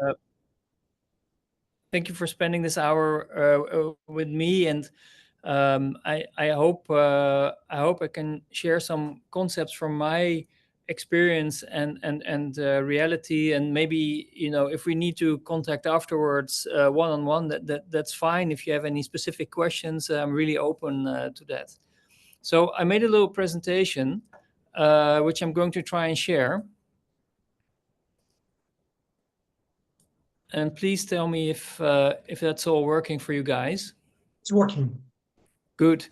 uh, thank you for spending this hour with me, and I hope I can share some concepts from my experience and reality, and maybe if we need to contact afterwards one on one, that's fine. If you have any specific questions, I'm really open to that. So I made a little presentation which I'm going to try and share. And please tell me if that's all working for you guys. It's working. Good.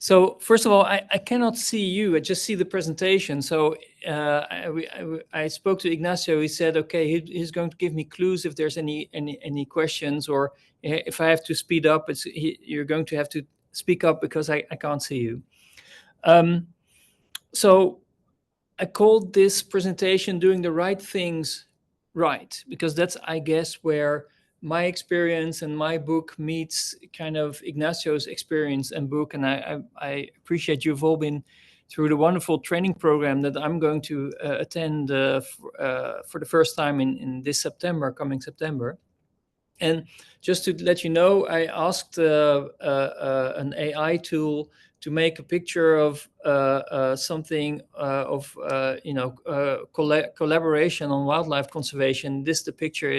So first of all, I cannot see you. I just see the presentation. So I spoke to Ignacio. He said, okay, he's going to give me clues if there's any questions, or if I have to speed up, you're going to have to speak up because I can't see you. So I called this presentation "Doing the Right Things Right," because that's, I guess, where my experience and my book meets kind of Ignacio's experience and book. And I appreciate you've all been through the wonderful training program that I'm going to attend for the first time in this coming September. And just to let you know, I asked an AI tool to make a picture of something of collaboration on wildlife conservation. This is the picture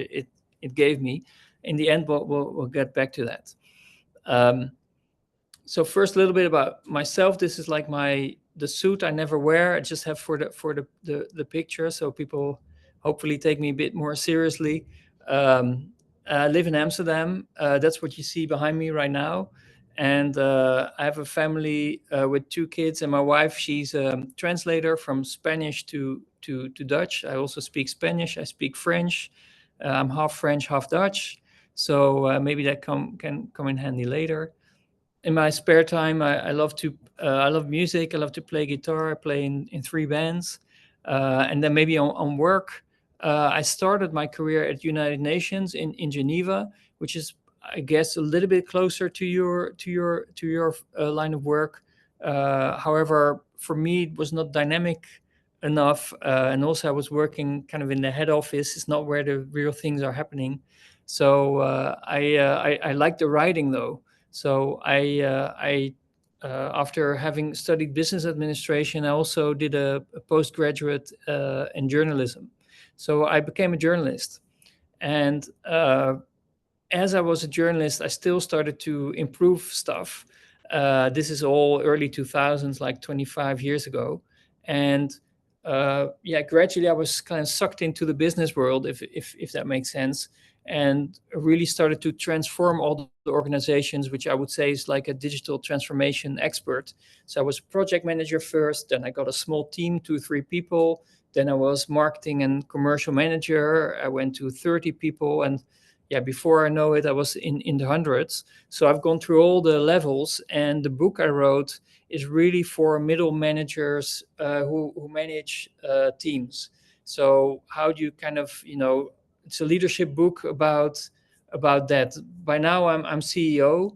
it gave me. In the end, we'll get back to that. So first, a little bit about myself. This is like the suit I never wear. I just have for the picture, so people hopefully take me a bit more seriously. I live in Amsterdam. That's what you see behind me right now. And I have a family with 2 kids, and my wife, she's a translator from Spanish to Dutch. I also speak Spanish. I speak French. I'm half French, half Dutch. So maybe that can come in handy later. In my spare time, I love music. I love to play guitar. I play in 3 bands. And then maybe on work, I started my career at United Nations in Geneva, which is, I guess, a little bit closer to your line of work. However, for me, it was not dynamic enough, and also I was working kind of in the head office. It's not where the real things are happening. So I like the writing though. So I after having studied business administration, I also did a postgraduate in journalism. So I became a journalist. And as I was a journalist, I still started to improve stuff. This is all early 2000s, like 25 years ago. And gradually I was kind of sucked into the business world, if that makes sense, and really started to transform all the organizations, which I would say is like a digital transformation expert. So I was project manager first, then I got a small team, 2-3 people. Then I was marketing and commercial manager. I went to 30 people, and before I know it, I was in the hundreds. So I've gone through all the levels, and the book I wrote is really for middle managers who manage teams. So how do you kind of, it's a leadership book about that. By now I'm CEO,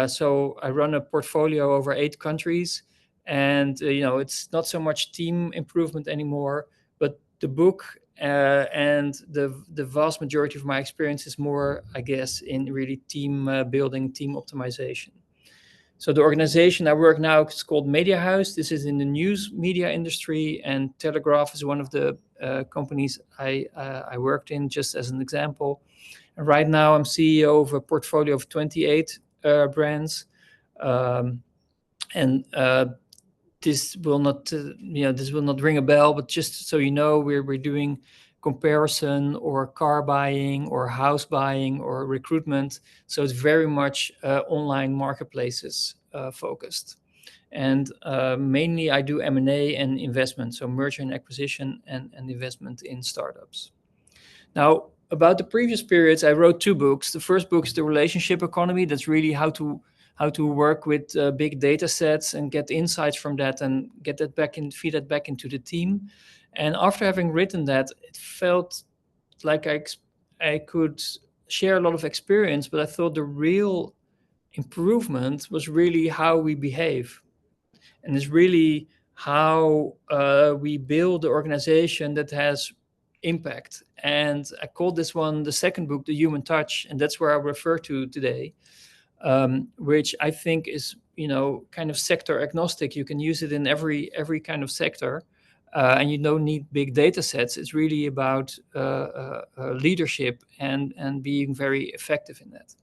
so I run a portfolio over 8 countries, and it's not so much team improvement anymore, but the book and the vast majority of my experience is more, I guess, in really team building, team optimization. So the organization I work now is called Media House. This is in the news media industry, and Telegraph is one of the companies I worked in, just as an example. And right now I'm CEO of a portfolio of 28 brands. This will not ring a bell, but just so you know, we're doing comparison or car buying or house buying or recruitment. So it's very much online marketplaces focused. And mainly I do M&A and investment, so merger and acquisition and investment in startups. Now, about the previous periods, I wrote 2 books. The first book is The Relationship Economy. That's really how to work with big data sets and get insights from that and get that feed that back into the team. And after having written that, it felt like I could share a lot of experience, but I thought the real improvement was really how we behave. And it's really how we build the organization that has impact. And I called this one, the second book, The Human Touch, and that's where I refer to today, which I think is, kind of sector agnostic. You can use it in every kind of sector, and you don't need big data sets. It's really about leadership and being very effective in that.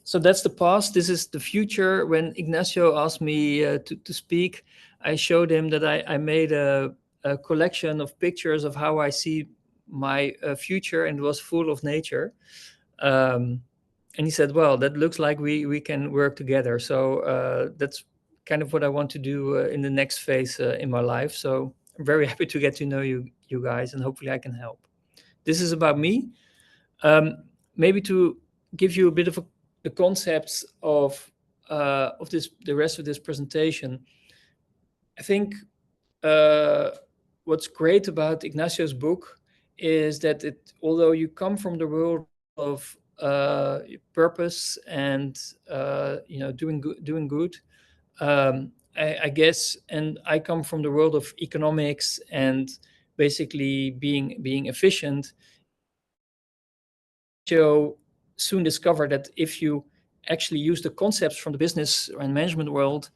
So that's the past. This is the future. When Ignacio asked me to speak, I showed him that I made a collection of pictures of how I see my future, and it was full of nature. And he said, "Well, that looks like we can work together." So that's kind of what I want to do in the next phase in my life. So I'm very happy to get to know you guys, and hopefully I can help. This is about me. Maybe to give you a bit of the concepts of this, the rest of this presentation. I think what's great about Ignacio's book is that although you come from the world of purpose and doing good, I guess, and I come from the world of economics and basically being efficient. Ignacio soon discovered that if you actually use the concepts from the business and management world,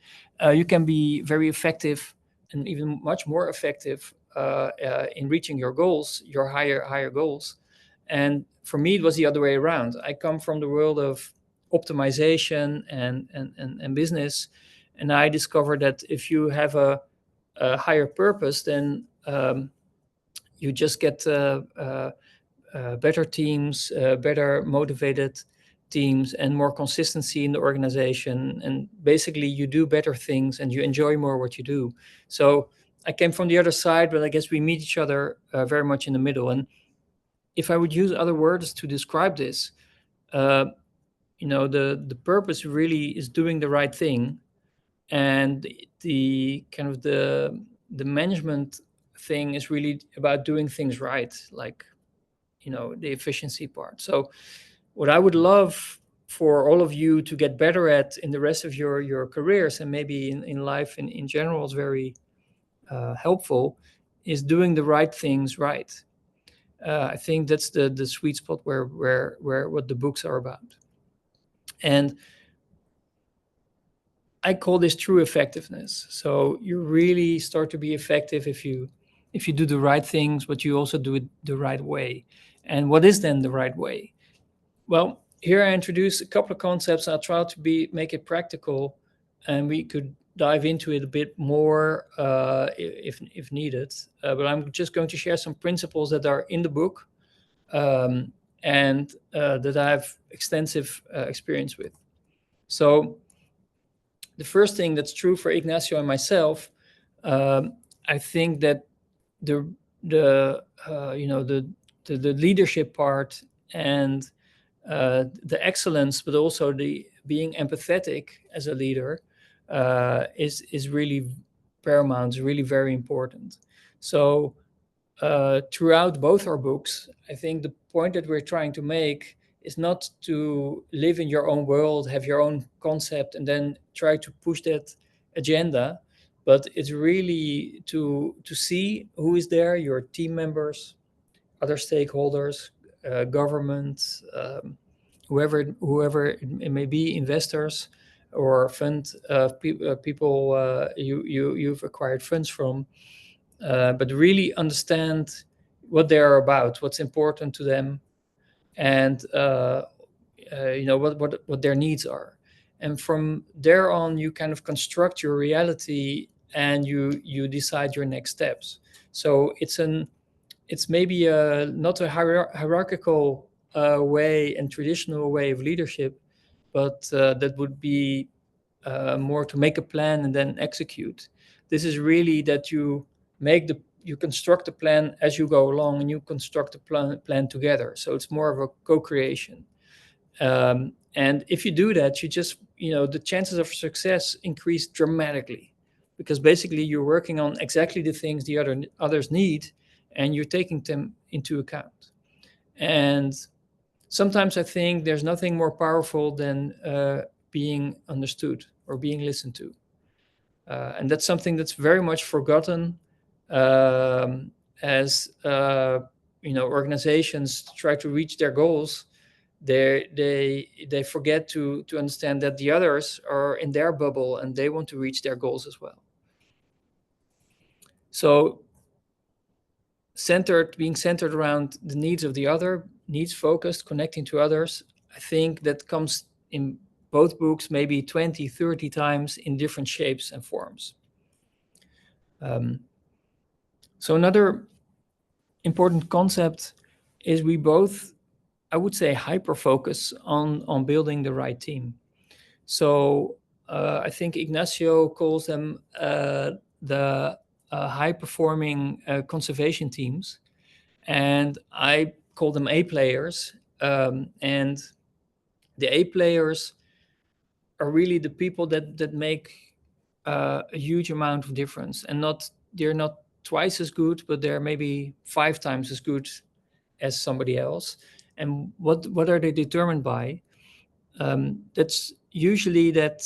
you can be very effective and even much more effective in reaching your goals, your higher goals. And for me, it was the other way around. I come from the world of optimization and business, and I discovered that if you have a higher purpose, then you just get better teams, better motivated teams, and more consistency in the organization. And basically, you do better things and you enjoy more what you do. So I came from the other side, but I guess we meet each other very much in the middle. And if I would use other words to describe this, the purpose really is doing the right thing, and the kind of the management thing is really about doing things right, like the efficiency part. So what I would love for all of you to get better at in the rest of your careers, and maybe in life in general, is very helpful, is doing the right things right. I think that's the sweet spot where what the books are about. And I call this true effectiveness. So you really start to be effective if you do the right things, but you also do it the right way. And what is then the right way? Well, here I introduce a couple of concepts. I'll try to make it practical, and we could dive into it a bit more if needed. But I'm just going to share some principles that are in the book, and that I have extensive experience with. So the first thing that's true for Ignacio and myself, I think that the leadership part and the excellence, but also the being empathetic as a leader, is really paramount, is really very important. So throughout both our books, I think the point that we're trying to make is not to live in your own world, have your own concept, and then try to push that agenda, but it's really to see who is there, your team members, other stakeholders, government, whoever it may be, investors or fund people you've acquired funds from, but really understand what they are about, what's important to them, and what their needs are. And from there on, you kind of construct your reality and you decide your next steps. So it's maybe not a hierarchical way and traditional way of leadership, but that would be more to make a plan and then execute. This is really that you construct the plan as you go along, and you construct the plan together. So it's more of a co-creation. And if you do that, you just, the chances of success increase dramatically, because basically you're working on exactly the things the others need, and you're taking them into account. And sometimes I think there's nothing more powerful than being understood or being listened to. And that's something that's very much forgotten. as organizations try to reach their goals, they forget to understand that the others are in their bubble and they want to reach their goals as well. So being centered around the needs of the other, needs focused, connecting to others, I think that comes in both books maybe 20, 30 times in different shapes and forms. So another important concept is we both, I would say, hyper focus on building the right team. So I think Ignacio calls them the high performing conservation teams, and I call them A players. And the A players are really the people that make a huge amount of difference, and they're not twice as good, but they're maybe 5 times as good as somebody else. And what are they determined by? That's usually that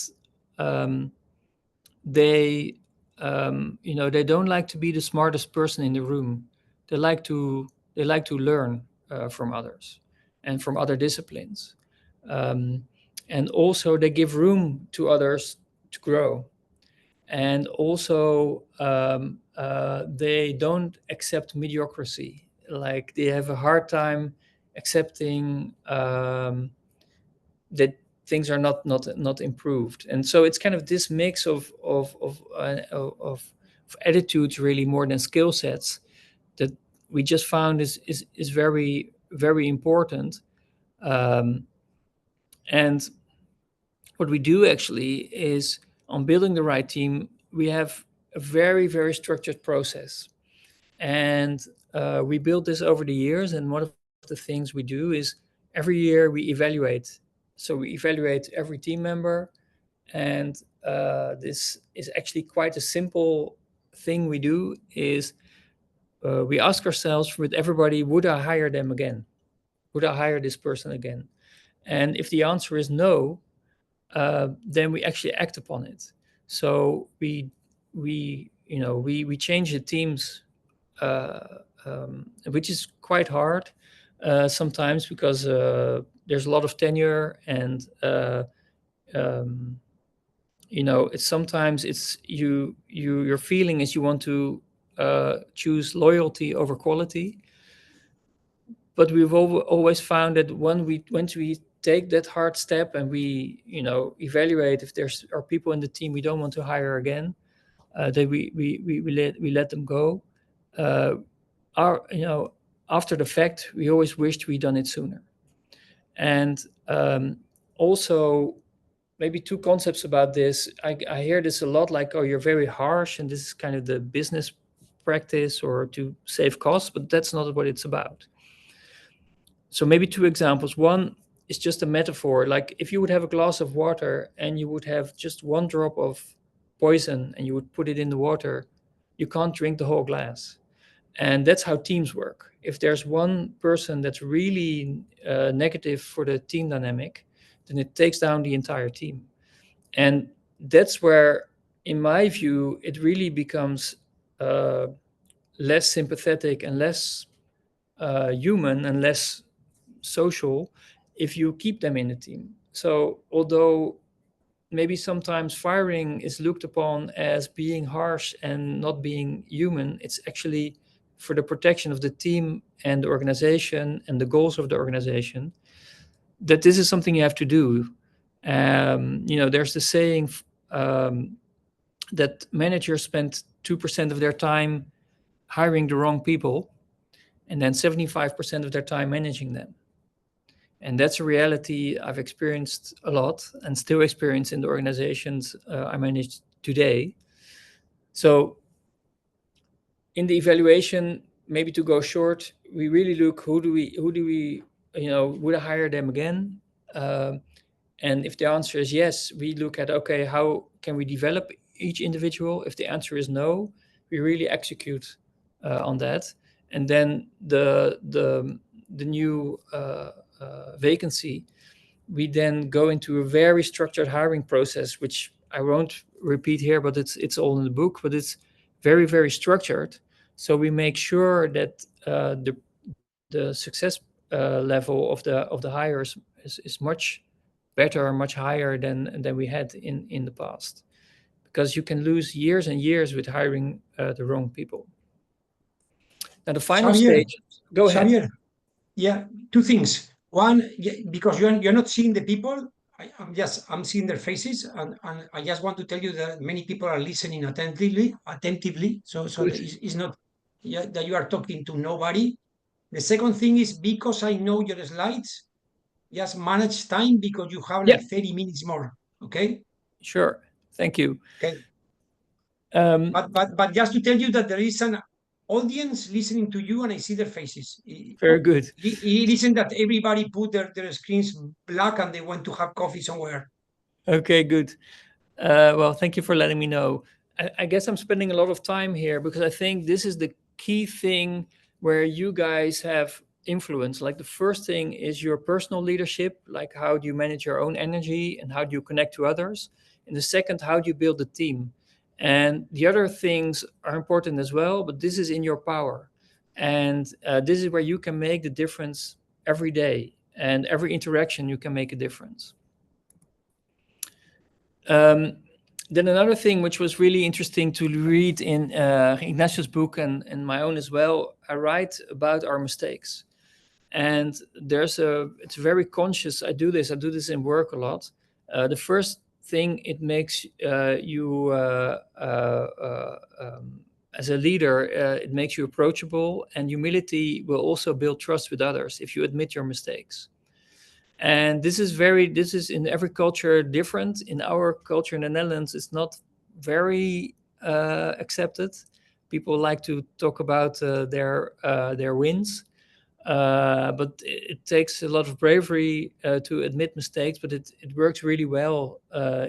they they don't like to be the smartest person in the room. They like to learn from others and from other disciplines, and also they give room to others to grow. And also they don't accept mediocrity. Like they have a hard time accepting that things are not improved. And so it's kind of this mix of attitudes, really, more than skill sets, that we just found is very, very important. And what we do actually is, on building the right team, we have a very, very structured process. And we built this over the years. And one of the things we do is every year we evaluate. So we evaluate every team member. And this is actually quite a simple thing we do, is we ask ourselves with everybody, would I hire them again? Would I hire this person again? And if the answer is no, then we actually act upon it. So we change the teams, which is quite hard sometimes, because there's a lot of tenure. And it's sometimes your feeling is you want to choose loyalty over quality. But we've always found that once we take that hard step and we evaluate if there's are people in the team we don't want to hire again, that we let them go. After the fact, we always wished we'd done it sooner. And also, maybe two concepts about this. I hear this a lot, like, oh, you're very harsh, and this is kind of the business practice or to save costs, but that's not what it's about. So maybe two examples. One is just a metaphor. Like, if you would have a glass of water and you would have just one drop of poison and you would put it in the water, you can't drink the whole glass. And that's how teams work. If there's one person that's really negative for the team dynamic, then it takes down the entire team. And that's where, in my view, it really becomes less sympathetic and less human and less social if you keep them in the team. So although maybe sometimes firing is looked upon as being harsh and not being human, it's actually for the protection of the team and the organization and the goals of the organization, that this is something you have to do. There's the saying that managers spend 2% of their time hiring the wrong people, and then 75% of their time managing them. And that's a reality I've experienced a lot and still experience in the organizations I manage today. So in the evaluation, maybe to go short, we really look, who do we would I hire them again? And if the answer is yes, we look at, okay, how can we develop each individual? If the answer is no, we really execute on that. And then the new vacancy, we then go into a very structured hiring process, which I won't repeat here, but it's all in the book. But it's very, very structured, So we make sure that the success level of the hires is much better, much higher than we had in the past, because you can lose years and years with hiring the wrong people. Now the final Xavier, stage. Go ahead. Xavier, yeah, two things. One, because you're not seeing the people, I'm seeing their faces, and I just want to tell you that many people are listening attentively. So that Good. it's not, yeah, that you are talking to nobody. The second thing is, because I know your slides, just manage time, because you have Yeah, like 30 minutes more. Okay. sure. Thank you. Okay. Um, But just to tell you that there is an audience listening to you, and I see their faces. very good. It isn't that everybody put their screens black and they went to have coffee somewhere. Okay, good. Well, thank you for letting me know. I guess I'm spending a lot of time here because I think this is the key thing where you guys have influence. Like the first thing is your personal leadership, like how do you manage your own energy and how do you connect to others? And the second, how do you build a team? And the other things are important as well, but this is in your power. And this is where you can make the difference every day, and every interaction you can make a difference. Um, then another thing which was really interesting to read in Ignacio's book and my own as well, I write about our mistakes. And it's very conscious. I do this in work a lot. The first thing, it makes you, as a leader, it makes you approachable, and humility will also build trust with others if you admit your mistakes. And this is in every culture different. In our culture in the Netherlands, it's not very accepted. People like to talk about their wins, but it takes a lot of bravery to admit mistakes, but it works really well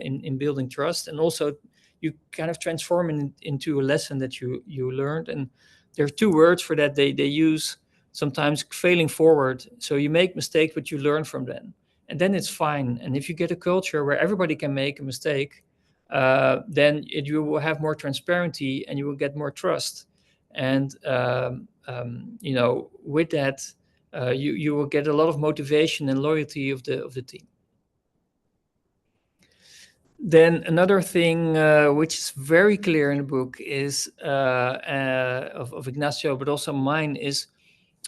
in building trust. And also you kind of transform it into a lesson that you learned. And there are two words for that. They use sometimes failing forward. So you make mistakes, but you learn from them. And then it's fine. And if you get a culture where everybody can make a mistake, you will have more transparency and you will get more trust. And with that, you will get a lot of motivation and loyalty of the team. Then another thing which is very clear in the book is of Ignacio, but also mine, is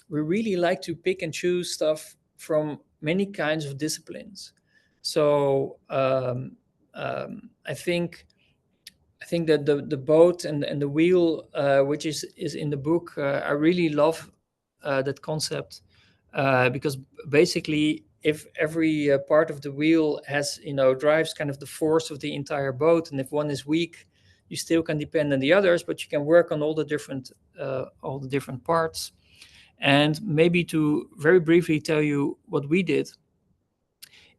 we really like to pick and choose stuff from many kinds of disciplines. So I think that the boat and the wheel, which is in the book, I really love that concept, because basically, if every part of the wheel has, drives kind of the force of the entire boat, and if one is weak, you still can depend on the others, but you can work on all the different parts. And maybe to very briefly tell you what we did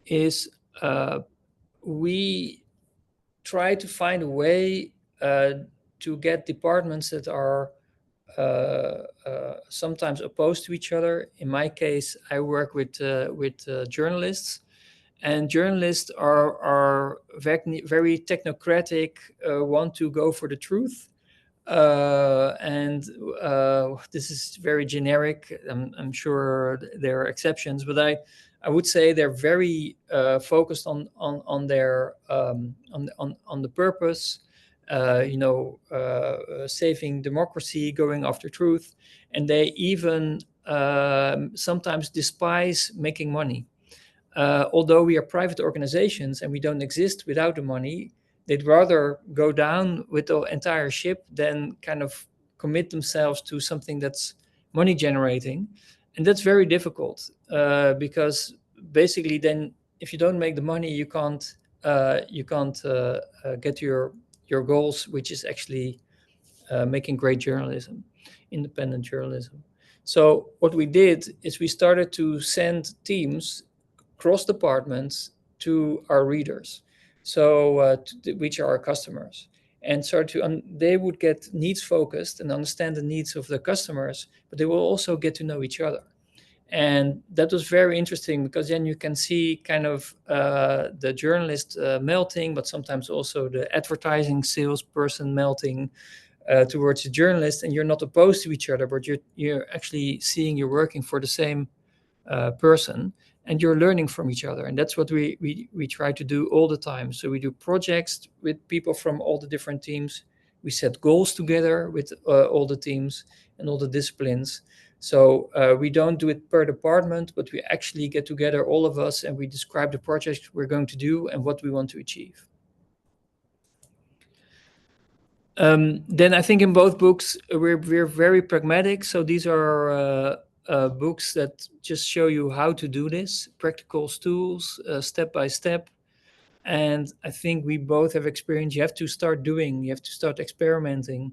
is we try to find a way to get departments that are sometimes opposed to each other. In my case, I work with journalists, and journalists are very technocratic, want to go for the truth. And this is very generic. I'm sure there are exceptions, but I would say they're very focused on their on the purpose, saving democracy, going after truth, and they even sometimes despise making money. Although we are private organizations and we don't exist without the money, they'd rather go down with the entire ship than kind of commit themselves to something that's money generating. And that's very difficult because basically then if you don't make the money, you can't get your goals, which is actually making great journalism, independent journalism. So what we did is we started to send teams cross departments to our readers, so which are our customers, and they would get needs focused and understand the needs of the customers, but they will also get to know each other. And that was very interesting because then you can see kind of the journalist melting, but sometimes also the advertising salesperson melting, towards a journalist, and you're not opposed to each other, but you're actually seeing you're working for the same person, and you're learning from each other. And that's what we try to do all the time. So we do projects with people from all the different teams. We set goals together with all the teams and all the disciplines. So we don't do it per department, but we actually get together, all of us, and we describe the project we're going to do and what we want to achieve. Then I think in both books we're very pragmatic. So these are books that just show you how to do this, practical tools, step by step. And I think we both have experience. You have to start doing. You have to start experimenting.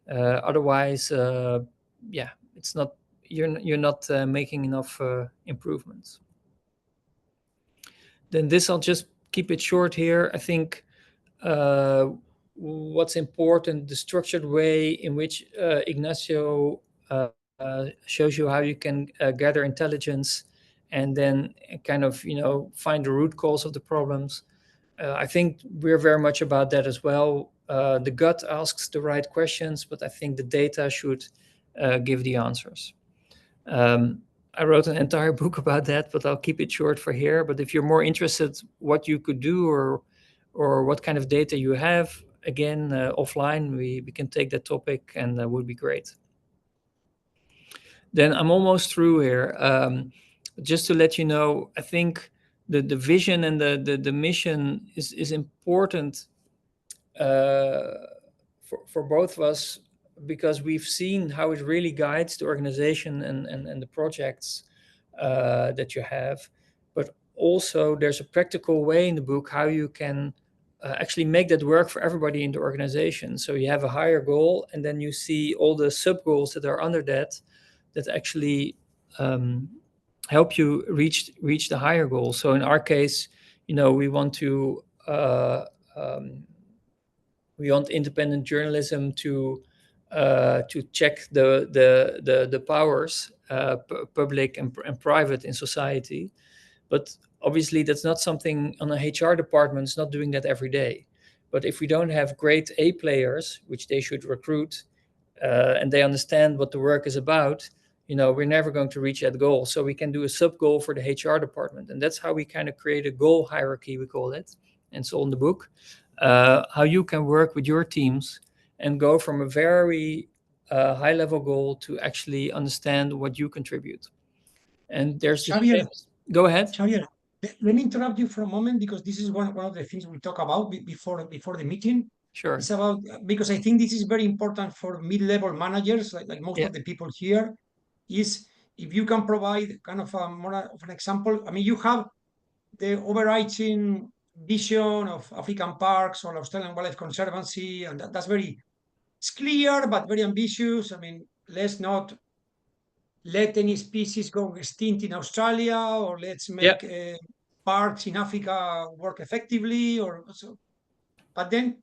Otherwise, yeah, it's not. You're not making enough improvements. Then this, I'll just keep it short here. I think what's important, the structured way in which Ignacio shows you how you can gather intelligence and then kind of, find the root cause of the problems. I think we're very much about that as well. The gut asks the right questions, but I think the data should give the answers. I wrote an entire book about that, but I'll keep it short for here. But if you're more interested what you could do or what kind of data you have, again, offline, we can take that topic, and that would be great. Then I'm almost through here. Just to let you know, I think the vision and the mission is important for both of us, because we've seen how it really guides the organization and the projects that you have. But also there's a practical way in the book how you can actually make that work for everybody in the organization. So you have a higher goal, and then you see all the sub goals that are under that actually help you reach the higher goal. So in our case, we want independent journalism to check the powers, public and private in society. But obviously that's not something on a HR department is not doing that every day. But if we don't have great A players, which they should recruit, and they understand what the work is about, we're never going to reach that goal. So we can do a sub goal for the HR department, and that's how we kind of create a goal hierarchy, we call it. And so in the book, how you can work with your teams and go from a very high level goal to actually understand what you contribute. And there's Xavier, go ahead. Xavier, let me interrupt you for a moment, because this is one of the things we talk about before the meeting. Sure. It's about, because I think this is very important for mid-level managers, like most of the people here, is if you can provide kind of more of an example. I mean, you have the overarching vision of African parks or Australian Wildlife Conservancy, and that's very, it's clear but very ambitious. I mean, let's not let any species go extinct in Australia, or let's make parks in Africa work effectively, or so. But then,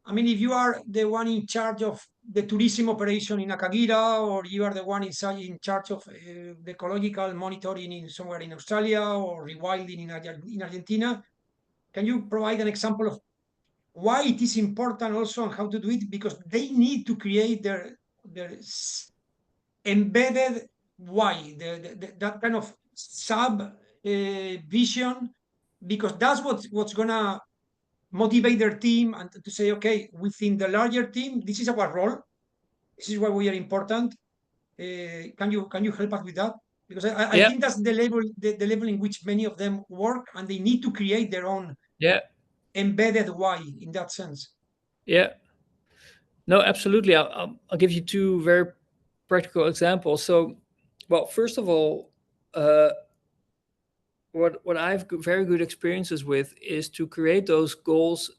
I mean, if you are the one in charge of the tourism operation in Akagira, or you are the one in charge of the ecological monitoring in somewhere in Australia, or rewilding in Argentina, can you provide an example of why it is important also and how to do it? Because they need to create their embedded why, that kind of sub vision, because that's what's gonna motivate their team, and to say, okay, within the larger team, this is our role, this is why we are important. Can you help us with that? Because I think that's the level in which many of them work, and they need to create their own embedded why in that sense. No, absolutely. I'll give you two very practical examples. So, well, first of all, what I have very good experiences with is to create those goals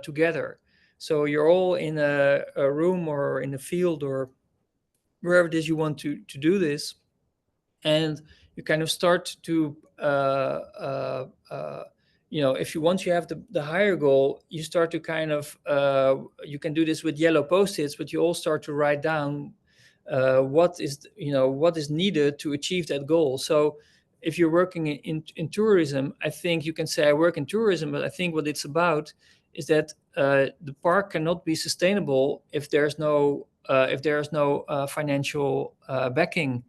together. So you're all in a room or in a field or wherever it is you want to do this, and you kind of start to if you once you have the higher goal, you start to kind of you can do this with yellow post-its, but you all start to write down what is needed to achieve that goal. So if you're working in tourism, I think you can say I work in tourism, but I think what it's about is that the park cannot be sustainable if there's no financial backing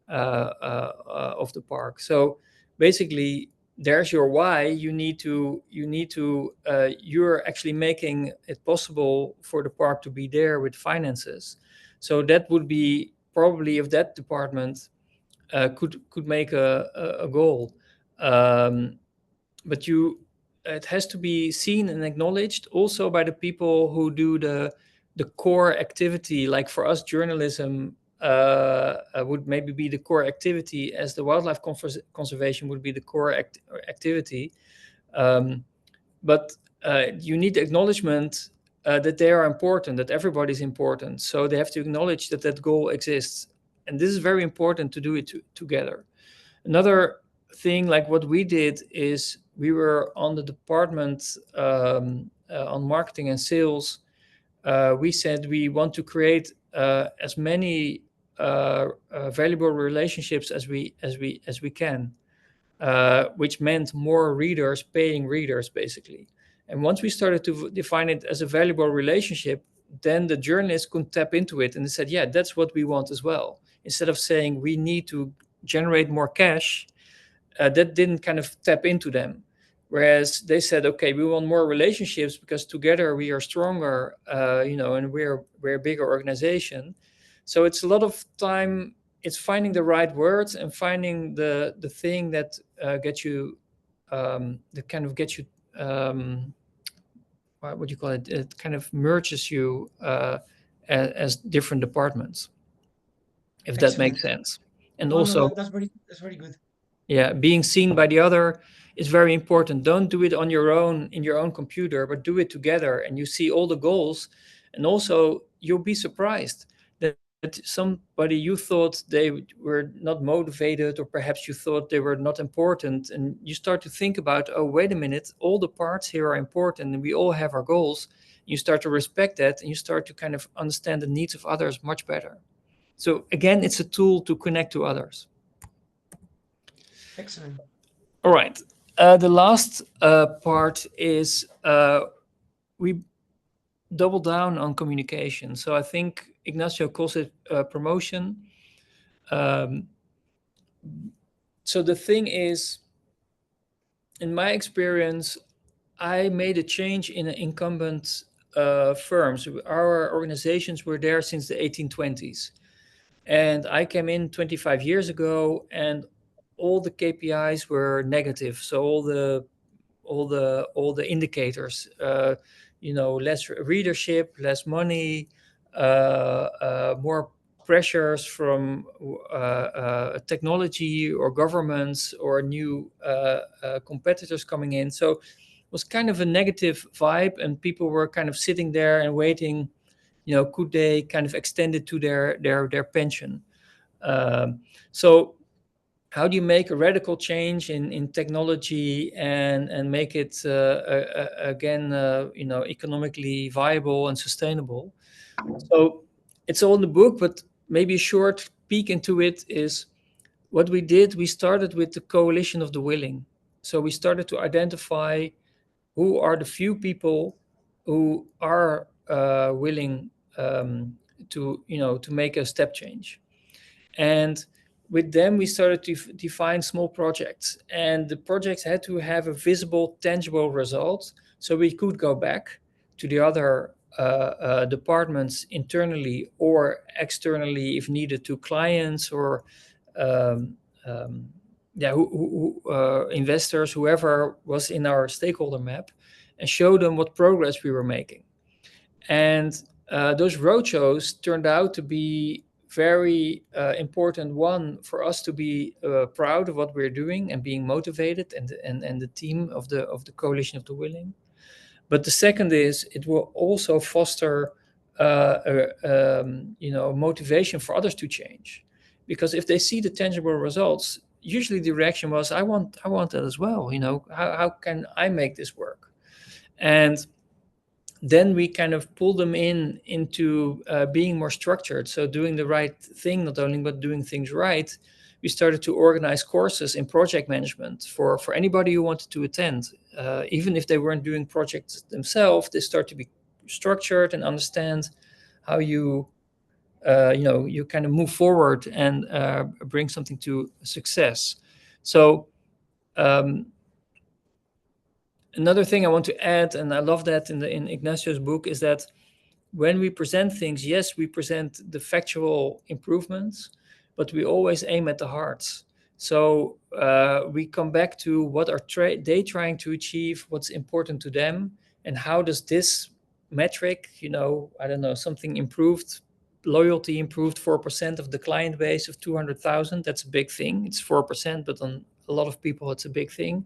of the park. So basically, there's your why. You're actually making it possible for the park to be there with finances. So that would be probably if that department could make a goal. Um, but it has to be seen and acknowledged also by the people who do the core activity. Like for us, journalism would maybe be the core activity, as the wildlife conservation would be the core activity. Um, but you need acknowledgement that they are important, that everybody's important. So they have to acknowledge that that goal exists, and this is very important to do it together. Another thing, like what we did, is we were on the department on marketing and sales. We said we want to create as many valuable relationships as we can, which meant more readers, paying readers, basically. And once we started to define it as a valuable relationship, then the journalists could tap into it and they said, yeah, that's what we want as well. Instead of saying we need to generate more cash, that didn't kind of tap into them. Whereas they said, okay, we want more relationships because together we are stronger, and we're a bigger organization. So it's a lot of time. It's finding the right words and finding the thing that gets you, that kind of gets you, what do you call it? It kind of merges you as different departments, if that Excellent. makes sense. And No, also, that's very good. yeah, being seen by the other is very important. Don't do it on your own in your own computer, but do it together, and you see all the goals. And also, you'll be surprised that somebody you thought they were not motivated, or perhaps you thought they were not important, and you start to think about, oh, wait a minute, all the parts here are important, and we all have our goals. You start to respect that, and you start to kind of understand the needs of others much better. So again, it's a tool to connect to others. Excellent. All right. The last part is we double down on communication. So I think Ignacio calls it promotion. Um, so the thing is, in my experience, I made a change in incumbent firms. Our organizations were there since the 1820s. And I came in 25 years ago, and all the KPIs were negative. So all the indicators, less readership, less money, more pressures from technology or governments or new competitors coming in. So it was kind of a negative vibe, and people were kind of sitting there and waiting. Could they kind of extend it to their pension? So how do you make a radical change in technology and make it again economically viable and sustainable? So it's all in the book, but maybe a short peek into it is what we did. We started with the coalition of the willing. So we started to identify who are the few people who are willing to make a step change. And with them, we started to define small projects, and the projects had to have a visible, tangible result. So we could go back to the other departments internally or externally, if needed, to clients or um, um, investors, whoever was in our stakeholder map, and show them what progress we were making. And those roadshows turned out to be very important. One, for us to be proud of what we're doing and being motivated, and the team of the coalition of the willing. But the second is it will also foster motivation for others to change, because if they see the tangible results, usually the reaction was, I want that as well. How can I make this work? And then we kind of pull them into being more structured. So doing the right thing, not only but doing things right, we started to organize courses in project management for anybody who wanted to attend. Even if they weren't doing projects themselves, they start to be structured and understand how you you kind of move forward and bring something to success. So another thing I want to add, and I love that in Ignacio's book, is that when we present things, yes, we present the factual improvements, but we always aim at the hearts. So we come back to what are they trying to achieve, what's important to them, and how does this metric, I don't know, something improved, loyalty improved 4% of the client base of 200,000. That's a big thing. It's 4%, but on a lot of people, it's a big thing.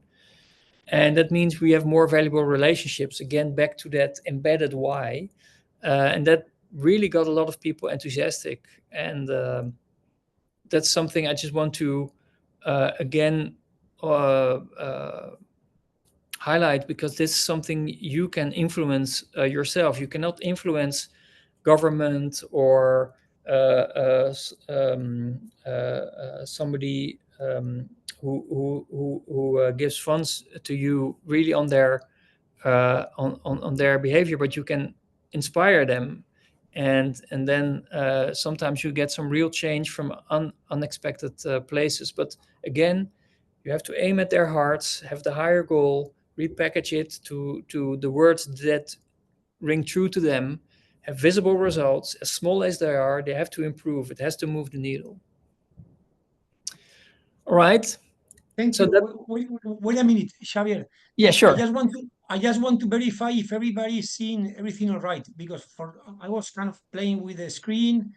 And that means we have more valuable relationships. Again, back to that embedded why. And that really got a lot of people enthusiastic. And that's something I just want to, again, highlight, because this is something you can influence yourself. You cannot influence government or somebody who gives funds to you really on their on their behavior, but you can inspire them, and then sometimes you get some real change from unexpected places. But again, you have to aim at their hearts, have the higher goal, repackage it to the words that ring true to them, have visible results. As small as they are, they have to improve. It has to move the needle. All right. Thank So you. that, Wait a minute, Xavier. yeah, sure. I just want to verify if everybody is seeing everything all right, because I was kind of playing with the screen.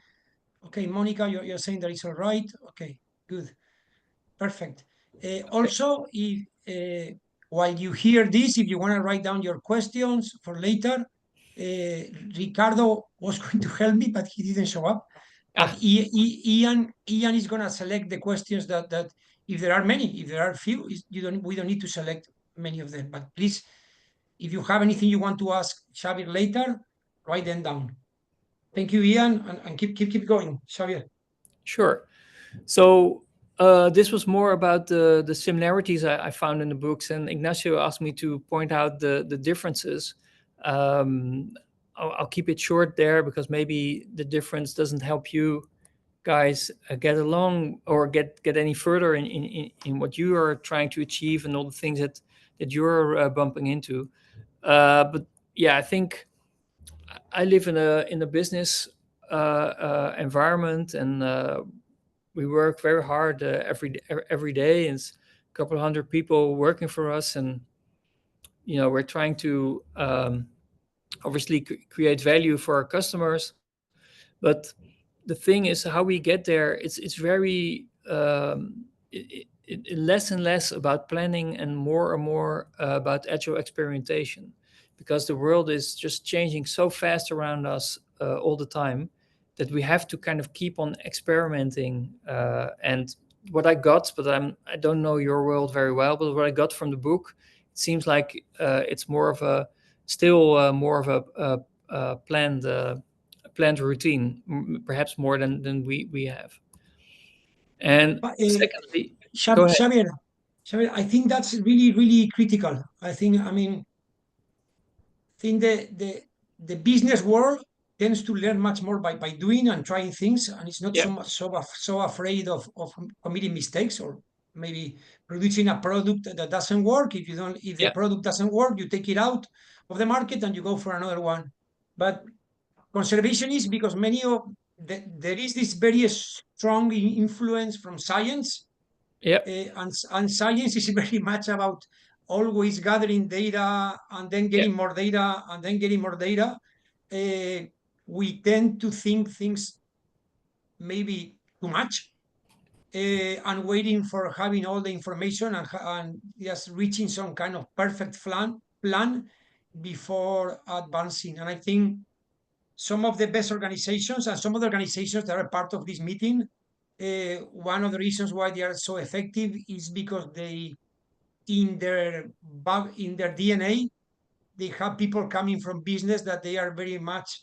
Okay, Monica, you're saying that it's all right. Okay, good. Perfect. Also, if while you hear this, if you want to write down your questions for later, Ricardo was going to help me, but he didn't show up. But Ian is going to select the questions that if there are many, if there are few, we don't need to select many of them. But please, if you have anything you want to ask Xavier later, write them down. Thank you, Ian, and keep going, Xavier. Sure. So this was more about the similarities I found in the books, and Ignacio asked me to point out the differences. I'll keep it short there, because maybe the difference doesn't help you guys get along or get any further in what you are trying to achieve and all the things that you're bumping into. But yeah, I think I live in a business environment, and we work very hard every day. And it's a couple of hundred people working for us, and we're trying to obviously create value for our customers. But the thing is, how we get there, it's very less and less about planning and more about agile experimentation, because the world is just changing so fast around us all the time, that we have to kind of keep on experimenting. And what I got, but I don't know your world very well, but what I got from the book, it seems like it's more of a still more of a planned routine, perhaps more than we have. And secondly, go ahead. Xavier, I think that's really critical. I mean, think the business world tends to learn much more by doing and trying things, and it's not Yeah, so much so afraid of committing mistakes or maybe producing a product that doesn't work. If the yeah, product doesn't work, you take it out of the market and you go for another one. But conservationists, because there is this very strong influence from science, yeah, and science is very much about always gathering data and then yeah, getting more data and then getting more data. We tend to think things maybe too much, and waiting for having all the information and just reaching some kind of perfect plan before advancing. And I think some of the best organizations and some of the organizations that are part of this meeting, one of the reasons why they are so effective is because they, in their DNA, they have people coming from business that they are very much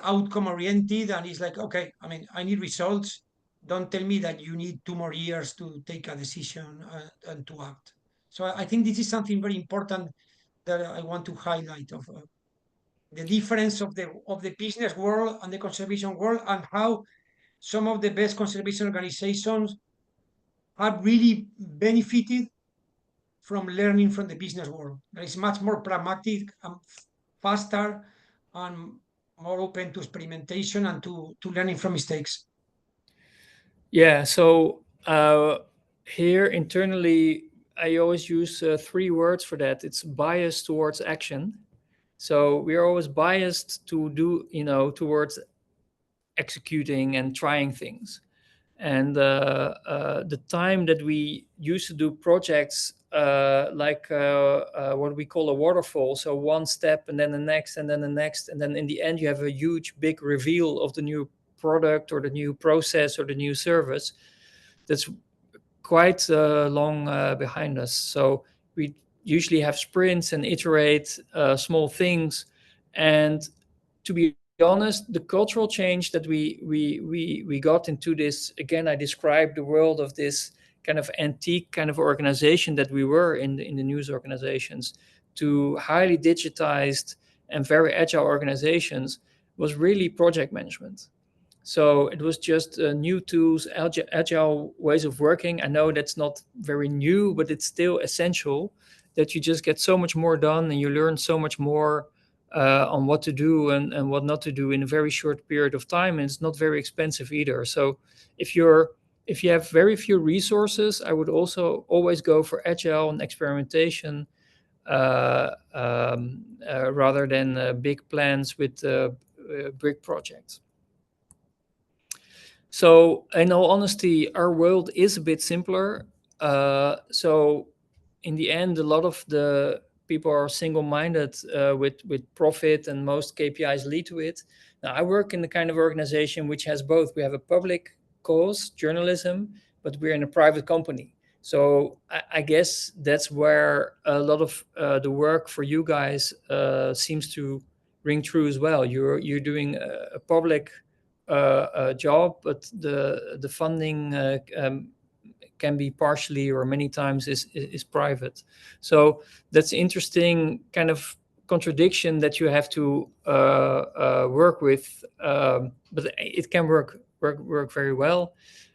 outcome oriented, and it's like, okay, I mean, I need results. don't tell me that you need 2 more years to take a decision and to act. So I think this is something very important that I want to highlight of the difference of the business world and the conservation world, and how some of the best conservation organizations have really benefited from learning from the business world. It's much more pragmatic and faster and more open to experimentation and to learning from mistakes. Yeah. So here internally, I always use 3 words for that. It's bias towards action. So we are always biased to do, towards executing and trying things. And the time that we used to do projects like what we call a waterfall, so one step and then the next and then the next, and then in the end you have a huge big reveal of the new product or the new process or the new service. That's quite long behind us. So we usually have sprints and iterate small things. And to be honest, the cultural change that we got into this, again, I described the world of this kind of antique kind of organization that we were in the news organizations, to highly digitized and very agile organizations, was really project management. So it was just new tools, agile ways of working. I know that's not very new, but it's still essential that you just get so much more done and you learn so much more on what to do and what not to do in a very short period of time. And it's not very expensive either. So if you're if you have very few resources, I would also always go for agile and experimentation rather than big plans with big projects. So, in all honesty, our world is a bit simpler. So, in the end, a lot of the people are single-minded with profit, and most KPIs lead to it. Now, I work in the kind of organization which has both. We have a public cause, journalism, but we're in a private company. So, I guess that's where a lot of the work for you guys seems to ring true as well. You're doing a public job, but the funding can be partially or many times is private. So that's interesting kind of contradiction that you have to work with, but it can work very well.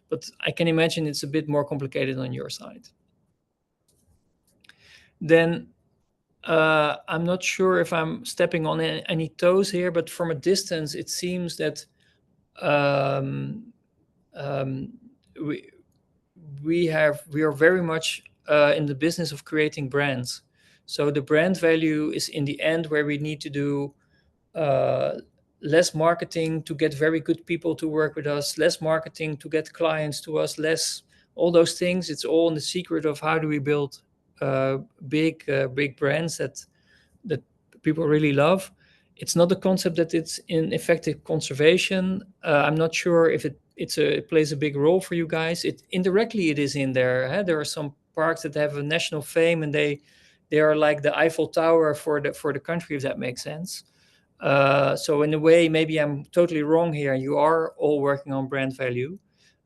But I can imagine it's a bit more complicated on your side. Then I'm not sure if I'm stepping on any toes here, but from a distance, it seems that um, um, we we are very much in the business of creating brands. So the brand value is in the end where we need to do uh, less marketing to get very good people to work with us, less marketing to get clients to us, less all those things. It's all in the secret of how do we build big brands that people really love. It's not a concept that it's in effective conservation. I'm not sure if it plays a big role for you guys. It indirectly it is in there. There are some parks that have a national fame, and they are like the Eiffel Tower for the country, if that makes sense. So in a way, maybe I'm totally wrong here. You are all working on brand value,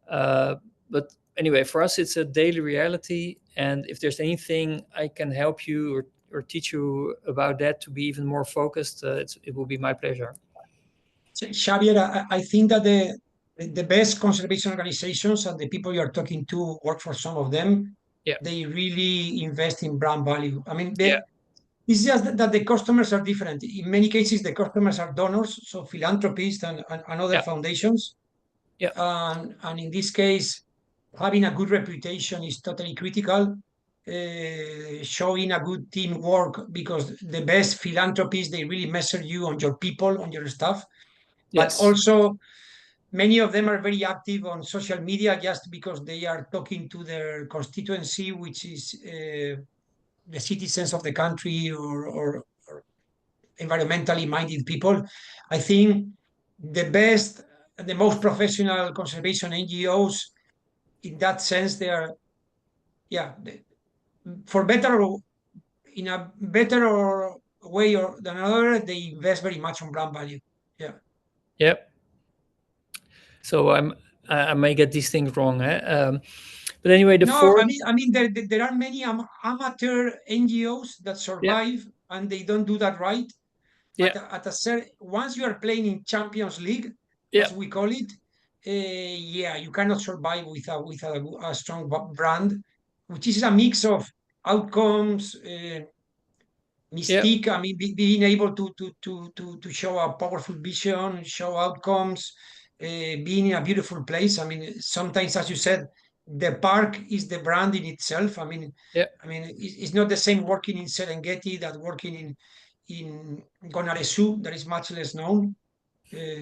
uh, but anyway, for us, it's a daily reality. And if there's anything I can help you or teach you about that to be even more focused, it will be my pleasure. Xavier, I think that the best conservation organizations and the people you are talking to work for some of them. Yeah, They really invest in brand value. I mean, yeah, it's just that the customers are different. In many cases, the customers are donors, so philanthropists and other yeah, foundations. yeah. And in this case, having a good reputation is totally critical. Showing a good teamwork, because the best philanthropists, they really measure you on your people, on your staff. But Yes, also, many of them are very active on social media just because they are talking to their constituency, which is the citizens of the country, or environmentally minded people. I think the best, the most professional conservation NGOs, in that sense, they are, yeah, for better or in a better or way or than another, they invest very much on brand value. Yeah. yeah. So I may get these things wrong. But anyway, the No, fourth. I mean, there are many amateur NGOs that Yeah, survive and they don't do that right. yeah, At a certain, once you are playing in Champions League, yeah, as we call it, yeah, you cannot survive with a strong brand, which is a mix of outcomes, yeah, mystique. I mean, being able to show a powerful vision, show outcomes, being in a beautiful place. I mean, sometimes, as you said, the park is the brand in itself. yeah, It's not the same working in Serengeti that working in Gonaresu, that is much less known.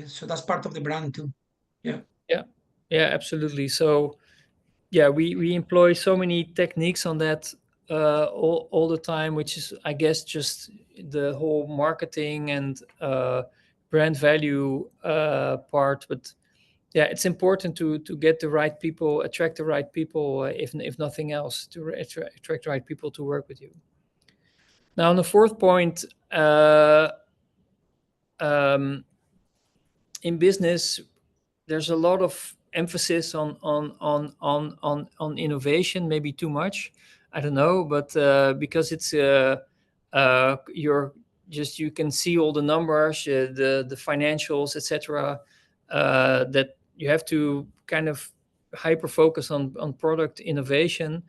So that's part of the brand too. Yeah. yeah, yeah, absolutely. So yeah, we employ so many techniques on that all the time, which is, I guess, just the whole marketing and brand value part. But yeah, it's important to get the right people, attract the right people, if nothing else, to attract the right people to work with you. Now, on the fourth point, um, in business, there's a lot of emphasis on innovation, maybe too much. I don't know, but because it's you're just, you can see all the numbers, the financials, etc. That you have to kind of hyper focus on product innovation.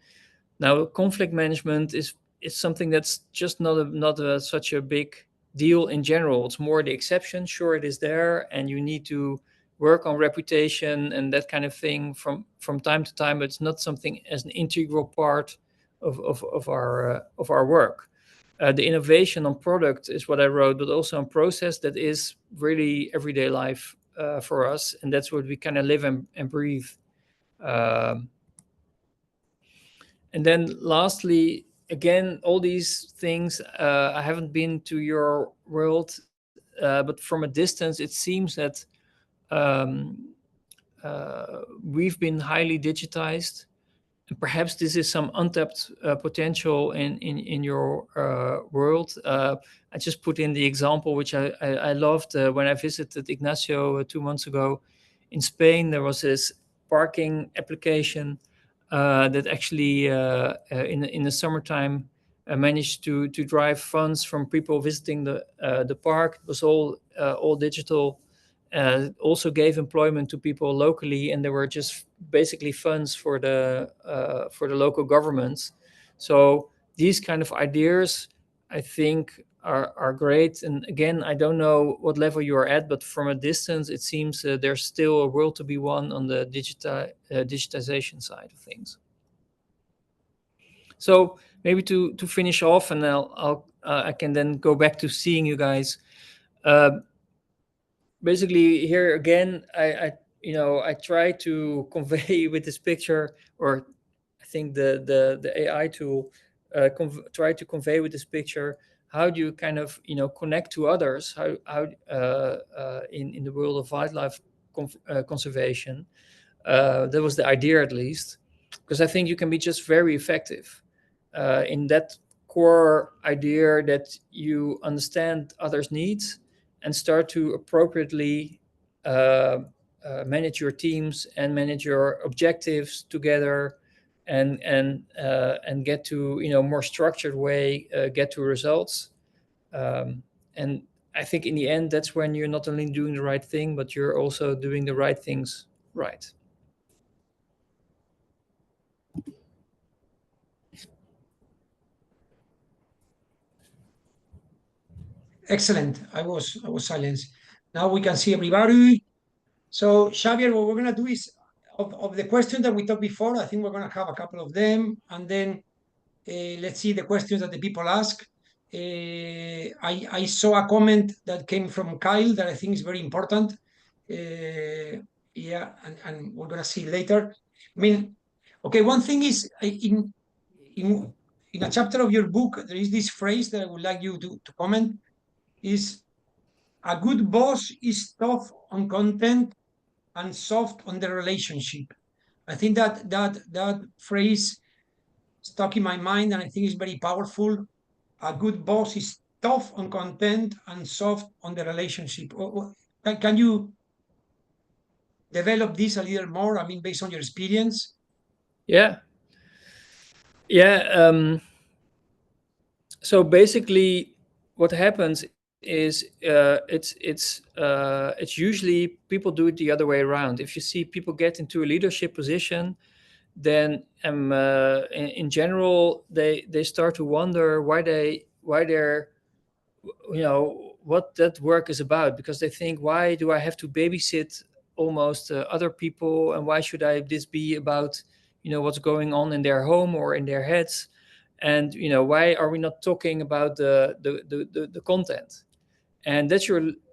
Now, conflict management is something that's just not such a big deal in general. It's more the exception. Sure, it is there, and you need to work on reputation and that kind of thing from time to time. But it's not something as an integral part of our work. The innovation on product is what I wrote, but also on process, that is really everyday life for us, and that's what we kind of live and breathe. Um, and then lastly, again, all these things, I haven't been to your world, but from a distance, it seems that um, we've been highly digitized. And perhaps this is some untapped potential in your world. I just put in the example, which I loved when I visited Ignacio 2 months ago in Spain. There was this parking application that actually in the summertime managed to drive funds from people visiting the park. It was all digital. Also gave employment to people locally, and there were just basically funds for the local governments. So these kind of ideas, I think, are great. And again, I don't know what level you are at, but from a distance, it seems there's still a world to be won on the digitization side of things. So maybe to finish off, and I can then go back to seeing you guys. Uh, Basically, here again, I try to convey with this picture, or I think the AI tool try to convey with this picture, how do you kind of connect to others, how in the world of wildlife conservation. That was the idea, at least, because I think you can be just very effective in that core idea, that you understand others' needs and start to appropriately uh, manage your teams and manage your objectives together, and get to more structured way, get to results. And I think in the end, that's when you're not only doing the right thing, but you're also doing the right things right. Excellent. I was silenced. Now we can see everybody. So Xavier, what we're gonna do is of the questions that we talked before, I think we're gonna have a couple of them, and then let's see the questions that the people ask. I saw a comment that came from Kyle that I think is very important. Yeah, and we're gonna see later. I mean, okay, one thing is in in a chapter of your book, there is this phrase that I would like you to comment is a good boss is tough on content and soft on the relationship. I think that phrase stuck in my mind, and I think it's very powerful. A good boss is tough on content and soft on the relationship. Can you? develop this a little more? I mean, based on your experience. Yeah. Yeah. So basically, what happens is it's usually people do it the other way around. If you see people get into a leadership position, then in general they start to wonder why they're, what that work is about, because they think, why do I have to babysit almost other people, and why should I this be about what's going on in their home or in their heads, and why are we not talking about the content? And that's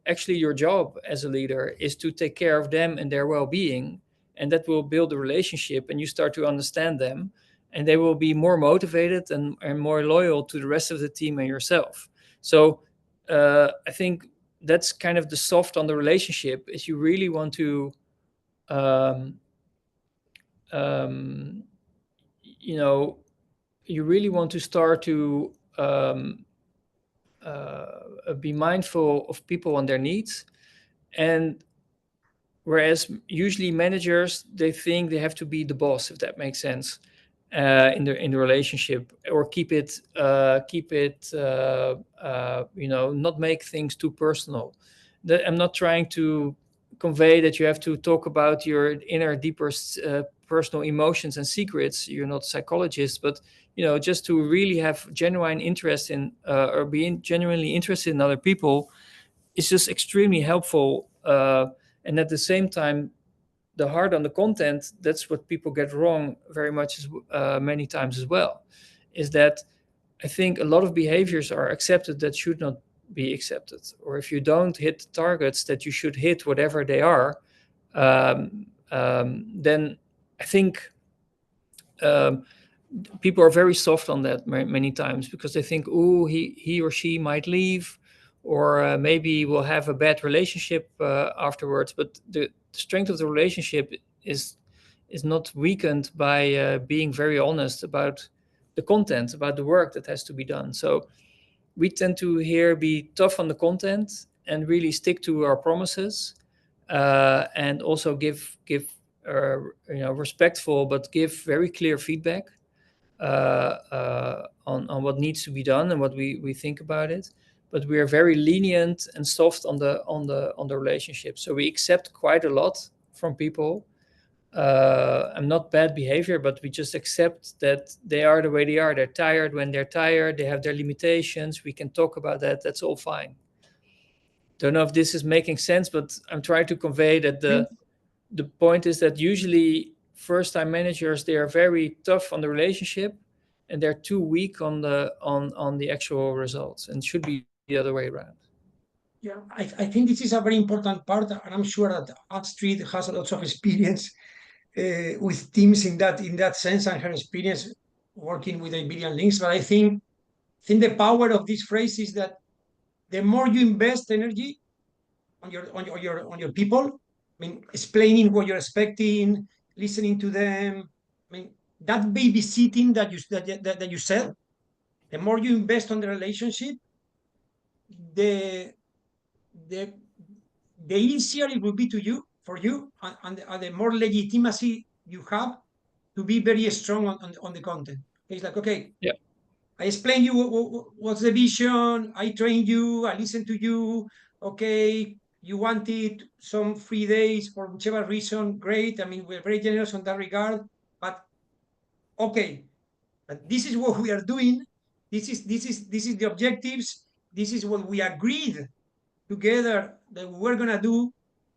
actually your job as a leader, is to take care of them and their well-being, and that will build a relationship, and you start to understand them, and they will be more motivated and more loyal to the rest of the team and yourself. So I think that's kind of the soft on the relationship, is you really want to um, um, you know you really want to start to be mindful of people and their needs. And whereas usually managers, they think they have to be the boss, if that makes sense, in the relationship, or keep it not make things too personal. I'm not trying to convey that you have to talk about your inner, deeper personal emotions and secrets. You're not a psychologist, but just to really have genuine interest in, or being genuinely interested in other people, is just extremely helpful. And at the same time, the hard on the content, that's what people get wrong very much, many times as well, is that I think a lot of behaviors are accepted that should not be accepted. Or if you don't hit the targets that you should hit, whatever they are, then I think um, people are very soft on that many times, because they think, oh, he or she might leave, or maybe we'll have a bad relationship afterwards. But the strength of the relationship is not weakened by being very honest about the content, about the work that has to be done. So we tend to here be tough on the content and really stick to our promises, and also give respectful, but give very clear feedback on what needs to be done and what we think about it. But we are very lenient and soft on the relationship. So we accept quite a lot from people. And not bad behavior, but we just accept that they are the way they are. They're tired when they're tired. They have their limitations. We can talk about that. That's all fine. Don't know if this is making sense, but I'm trying to convey that the point is that usually first time managers, they are very tough on the relationship, and they're too weak on the actual results, and should be the other way around. Yeah, I think this is a very important part, and I'm sure that Astrid has a lot of experience with teams in that sense, and her experience working with Iberian links. But I think the power of this phrase is that the more you invest energy on your people, I mean, explaining what you're expecting, listening to them. I mean, that babysitting that you said, the more you invest on the relationship, the the the easier it will be to you for you, and the more legitimacy you have to be very strong on the content. It's like, okay, Yeah. I explain you what's the vision. I train you. I listen to you. Okay, you wanted some free days for whichever reason. Great. I mean, we're very generous on that regard. But okay, but this is what we are doing. This is the objectives. This is what we agreed together that we're gonna do,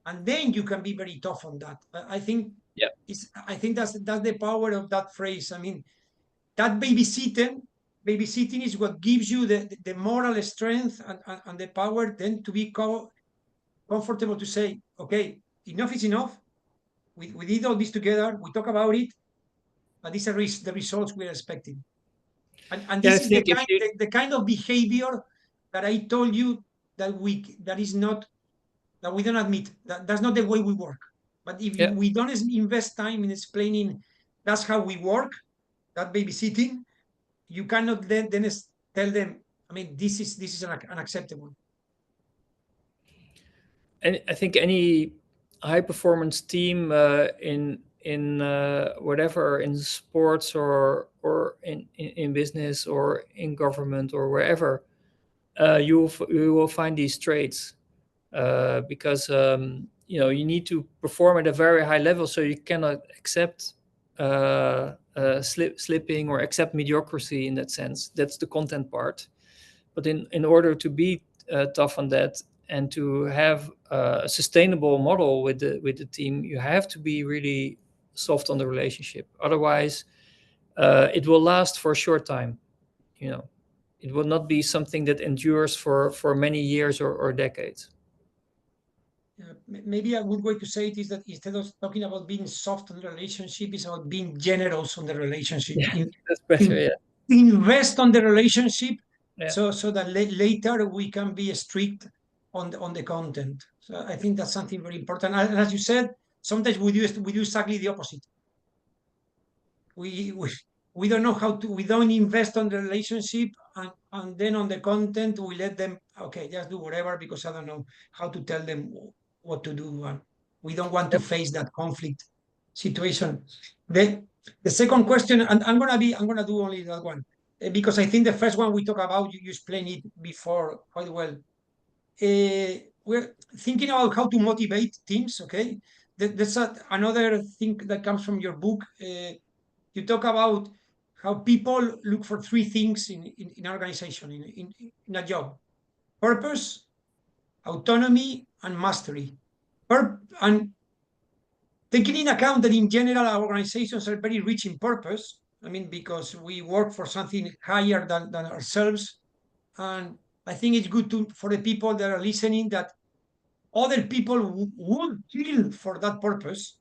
and then you can be very tough on that. I think Yeah. that's the power of that phrase. I mean, that babysitting is what gives you the moral strength and the power then to be comfortable to say, okay, enough is enough. We did all this together. We talk about it, but these are the results we're expecting. And Yeah, I this is the think if kind you, the, the kind of behavior that I told you that is not that we don't admit that's not the way we work. But if yeah, we don't invest time in explaining that's how we work, that babysitting, you cannot then tell them. I mean, this is unacceptable. and I think high performance team in whatever, in sports or in business or in government or wherever, you will find these traits, because you need to perform at a very high level, so you cannot accept slipping or accept mediocrity in that sense. That's the content part. But in order to be tough on that and to have a sustainable model with the team, you have to be really soft on the relationship. Otherwise, it will last for a short time. It will not be something that endures for many years or decades. Maybe a good way to say it is that instead of talking about being soft on the relationship, it's about being generous on the relationship. Yeah, that's better. Yeah, Invest on the relationship, yeah, so that later we can be strict on the content. So I think that's something very important. And as you said, sometimes we do exactly the opposite. We we we don't know how to. We don't invest on the relationship, and then on the content we let them. Okay, just do whatever because I don't know how to tell them what to do. And we don't want to yep, face that conflict situation. The second question, and I'm gonna do only that one, because I think the first one we talked about, you explained it before quite well. We're thinking about how to motivate teams. Okay, that's another thing that comes from your book. You talk about how people look for three things in organization, in a job: purpose, autonomy, and mastery. And taking in account that in general our organizations are very rich in purpose, I mean, because we work for something higher than ourselves. And I think it's good for the people that are listening that other people would kill for that purpose.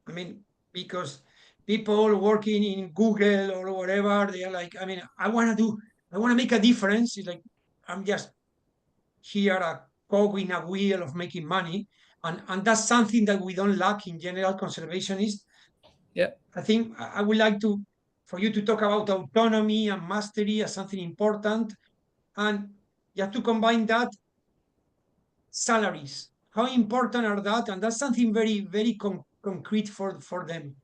I mean, because people working in Google or whatever, they are like, I mean, I want to make a difference. It's like, I'm just here a cog in a wheel of making money. And that's something that we don't lack in general conservationists. yeah, I think I would like for you to talk about autonomy and mastery as something important. And you have to combine that salaries. How important are that? And that's something very, very concrete for them.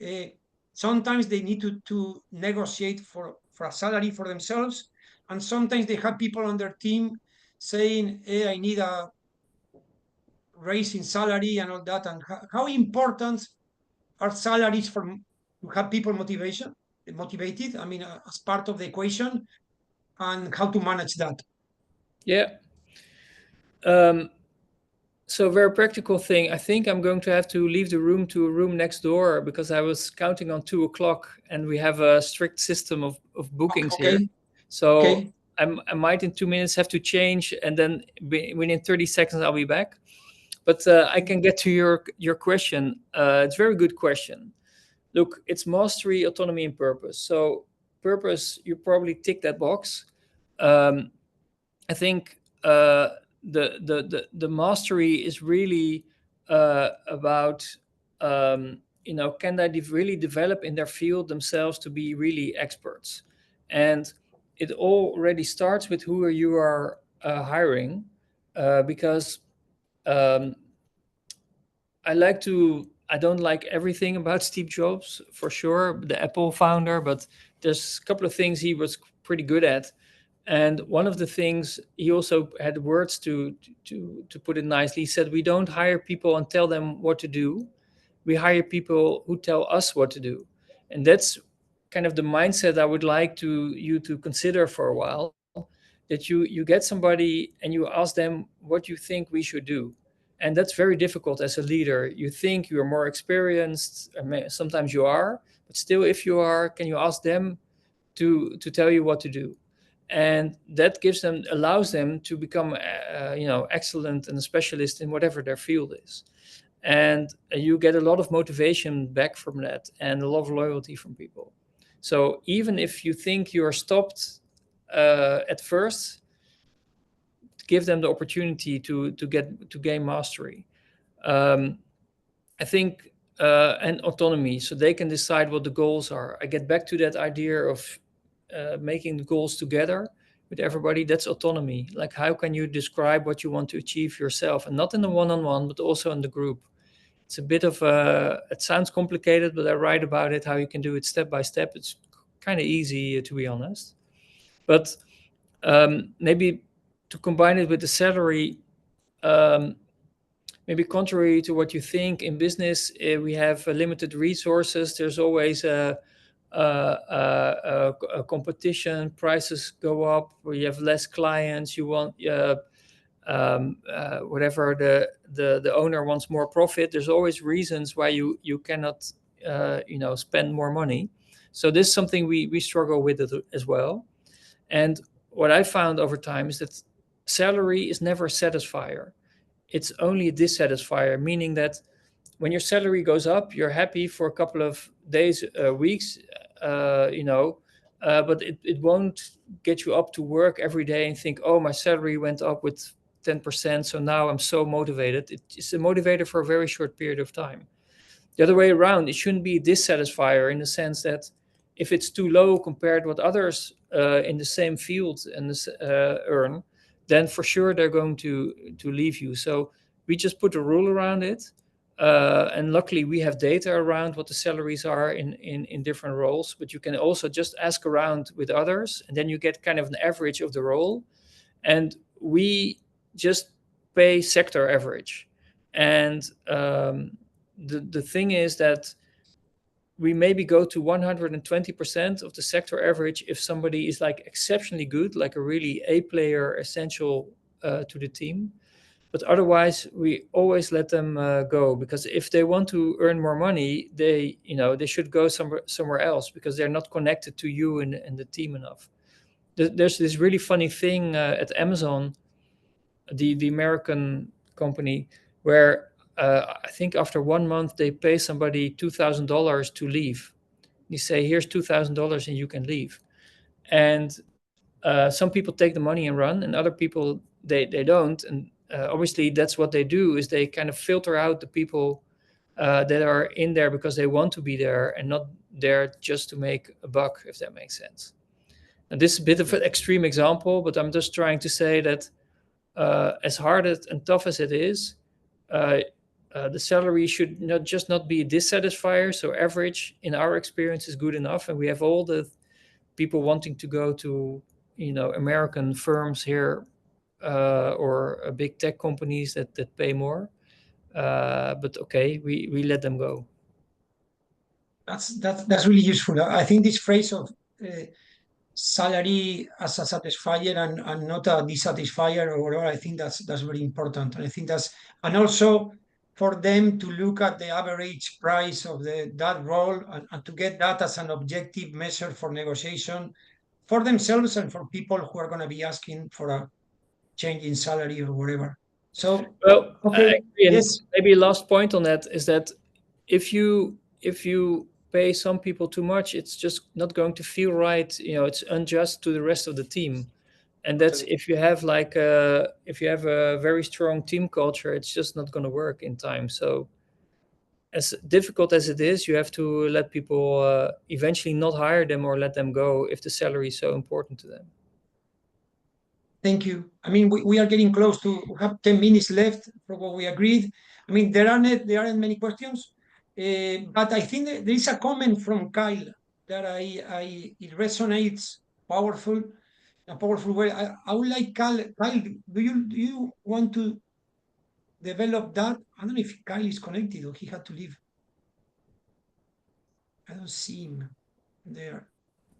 Uh, Sometimes they need to negotiate for a salary for themselves, and sometimes they have people on their team saying, "Hey, I need a raise in salary and all that." And how important are salaries to have people motivated? I mean, as part of the equation, and how to manage that. yeah. Um, so very practical thing. I think I'm going to have to leave the room to a room next door because I was counting on 2 o'clock, and we have a strict system of bookings here. Okay, So okay, I might in 2 minutes have to change, and then within 30 seconds I'll be back. But I can get to your question. It's a very good question. Look, it's mastery, autonomy, and purpose. So purpose, you probably tick that box. Um, I think the mastery is really about can they really develop in their field themselves to be really experts, and it already starts with who you are hiring, because um, I don't like everything about Steve Jobs, for sure, the Apple founder, but there's a couple of things he was pretty good at. And one of the things he also had words to put it nicely. He said, "We don't hire people and tell them what to do. We hire people who tell us what to do." And that's kind of the mindset I would like you to consider for a while. That you get somebody and you ask them what you think we should do, and that's very difficult as a leader. You think you're more experienced, sometimes you are, but still, if you are, can you ask them to tell you what to do? And that allows them to become excellent and a specialist in whatever their field is. And you get a lot of motivation back from that and a lot of loyalty from people. So even if you think you're stopped at first, give them the opportunity to gain mastery. um, I think, and autonomy, so they can decide what the goals are. I get back to that idea of making the goals together with everybody. That's autonomy. Like, how can you describe what you want to achieve yourself, and not in the one-on-one, but also in the group? it's a bit of a, it sounds complicated, but I write about it, how you can do it step by step. It's kind of easy, to be honest. But maybe to combine it with the salary, maybe contrary to what you think, in business, we have limited resources. There's always a competition, prices go up, or you have less clients, you want whatever the owner wants more profit. There's always reasons why you cannot spend more money. So this is something we struggle with it as well. And what I found over time is that salary is never a satisfier. It's only a dissatisfier, meaning that when your salary goes up, you're happy for a couple of days, weeks, but it won't get you up to work every day and think, oh, my salary went up with 10%, so now I'm so motivated. It's a motivator for a very short period of time. The other way around, it shouldn't be a dissatisfier, in the sense that if it's too low compared to what others in the same field and earn, then for sure they're going to leave you. So we just put a rule around it. And luckily we have data around what the salaries are in different roles, but you can also just ask around with others, and then you get kind of an average of the role. And we just pay sector average. And the thing is that we maybe go to 120% of the sector average if somebody is like exceptionally good, like a really A player, essential to the team. But otherwise, we always let them go, because if they want to earn more money, they should go somewhere else, because they're not connected to you and the team enough. There's this really funny thing at Amazon, the American company, where I think after 1 month they pay somebody $2,000 to leave. You say, here's $2,000 and you can leave. And some people take the money and run, and other people they don't. And obviously that's what they do, is they kind of filter out the people that are in there because they want to be there and not there just to make a buck, if that makes sense. And this is a bit of an extreme example, but I'm just trying to say that as hard and tough as it is, the salary should not be a dissatisfier. So average, in our experience, is good enough. And we have all the people wanting to go to American firms here, or big tech companies that pay more. But okay, we let them go. That's really useful. I think this phrase of salary as a satisfier and not a dissatisfier or whatever, I think that's very important. And I think and also for them to look at the average price of that role, and to get that as an objective measure for negotiation for themselves and for people who are going to be asking for a change in salary or whatever. So, well, okay, yes. Maybe last point on that is that if you pay some people too much, it's just not going to feel right. It's unjust to the rest of the team. And that's if you have a very strong team culture, it's just not going to work in time. So as difficult as it is, you have to let people eventually not hire them or let them go if the salary is so important to them. Thank you. I mean, we are getting close to have 10 minutes left for what we agreed. I mean, there aren't many questions, but I think there is a comment from Kyle that it resonates powerful, a powerful way. I would like Kyle, do you want to develop that? I don't know if Kyle is connected or he had to leave. I don't see him there.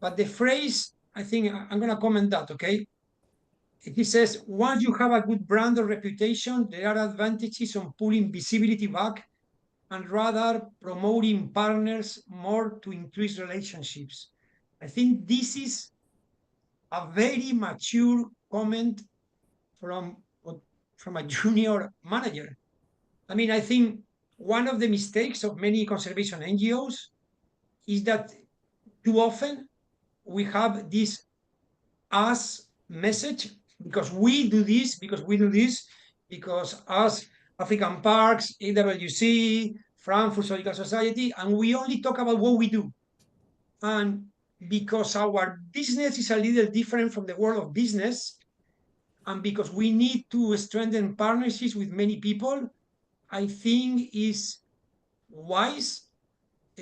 But the phrase, I think I'm going to comment that, okay? He says, once you have a good brand or reputation, there are advantages on pulling visibility back and rather promoting partners more to increase relationships. I think this is a very mature comment from a junior manager. I mean, I think one of the mistakes of many conservation NGOs is that too often we have this us message, because we do this, because us, African Parks, AWC, Frankfurt Zoological Society, and we only talk about what we do. And because our business is a little different from the world of business, and because we need to strengthen partnerships with many people, I think is wise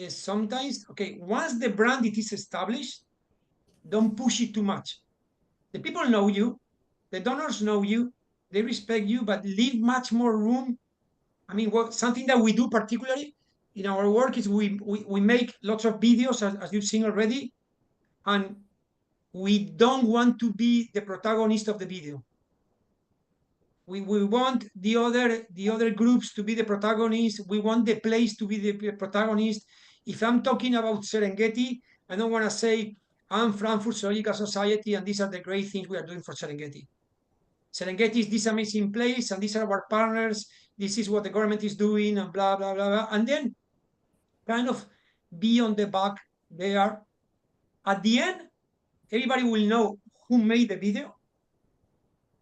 sometimes. Okay, once the brand it is established, don't push it too much. The people know you, the donors know you, they respect you, but leave much more room. I mean, something that we do particularly in our work is we make lots of videos, as you've seen already, and we don't want to be the protagonist of the video. We want the other groups to be the protagonist. We want the place to be the protagonist. If I'm talking about Serengeti, I don't want to say I'm Frankfurt Zoological Society and these are the great things we are doing for Serengeti. Serengeti is this amazing place and these are our partners. This is what the government is doing and blah, blah, blah, blah. And then kind of be on the back there. At the end, everybody will know who made the video,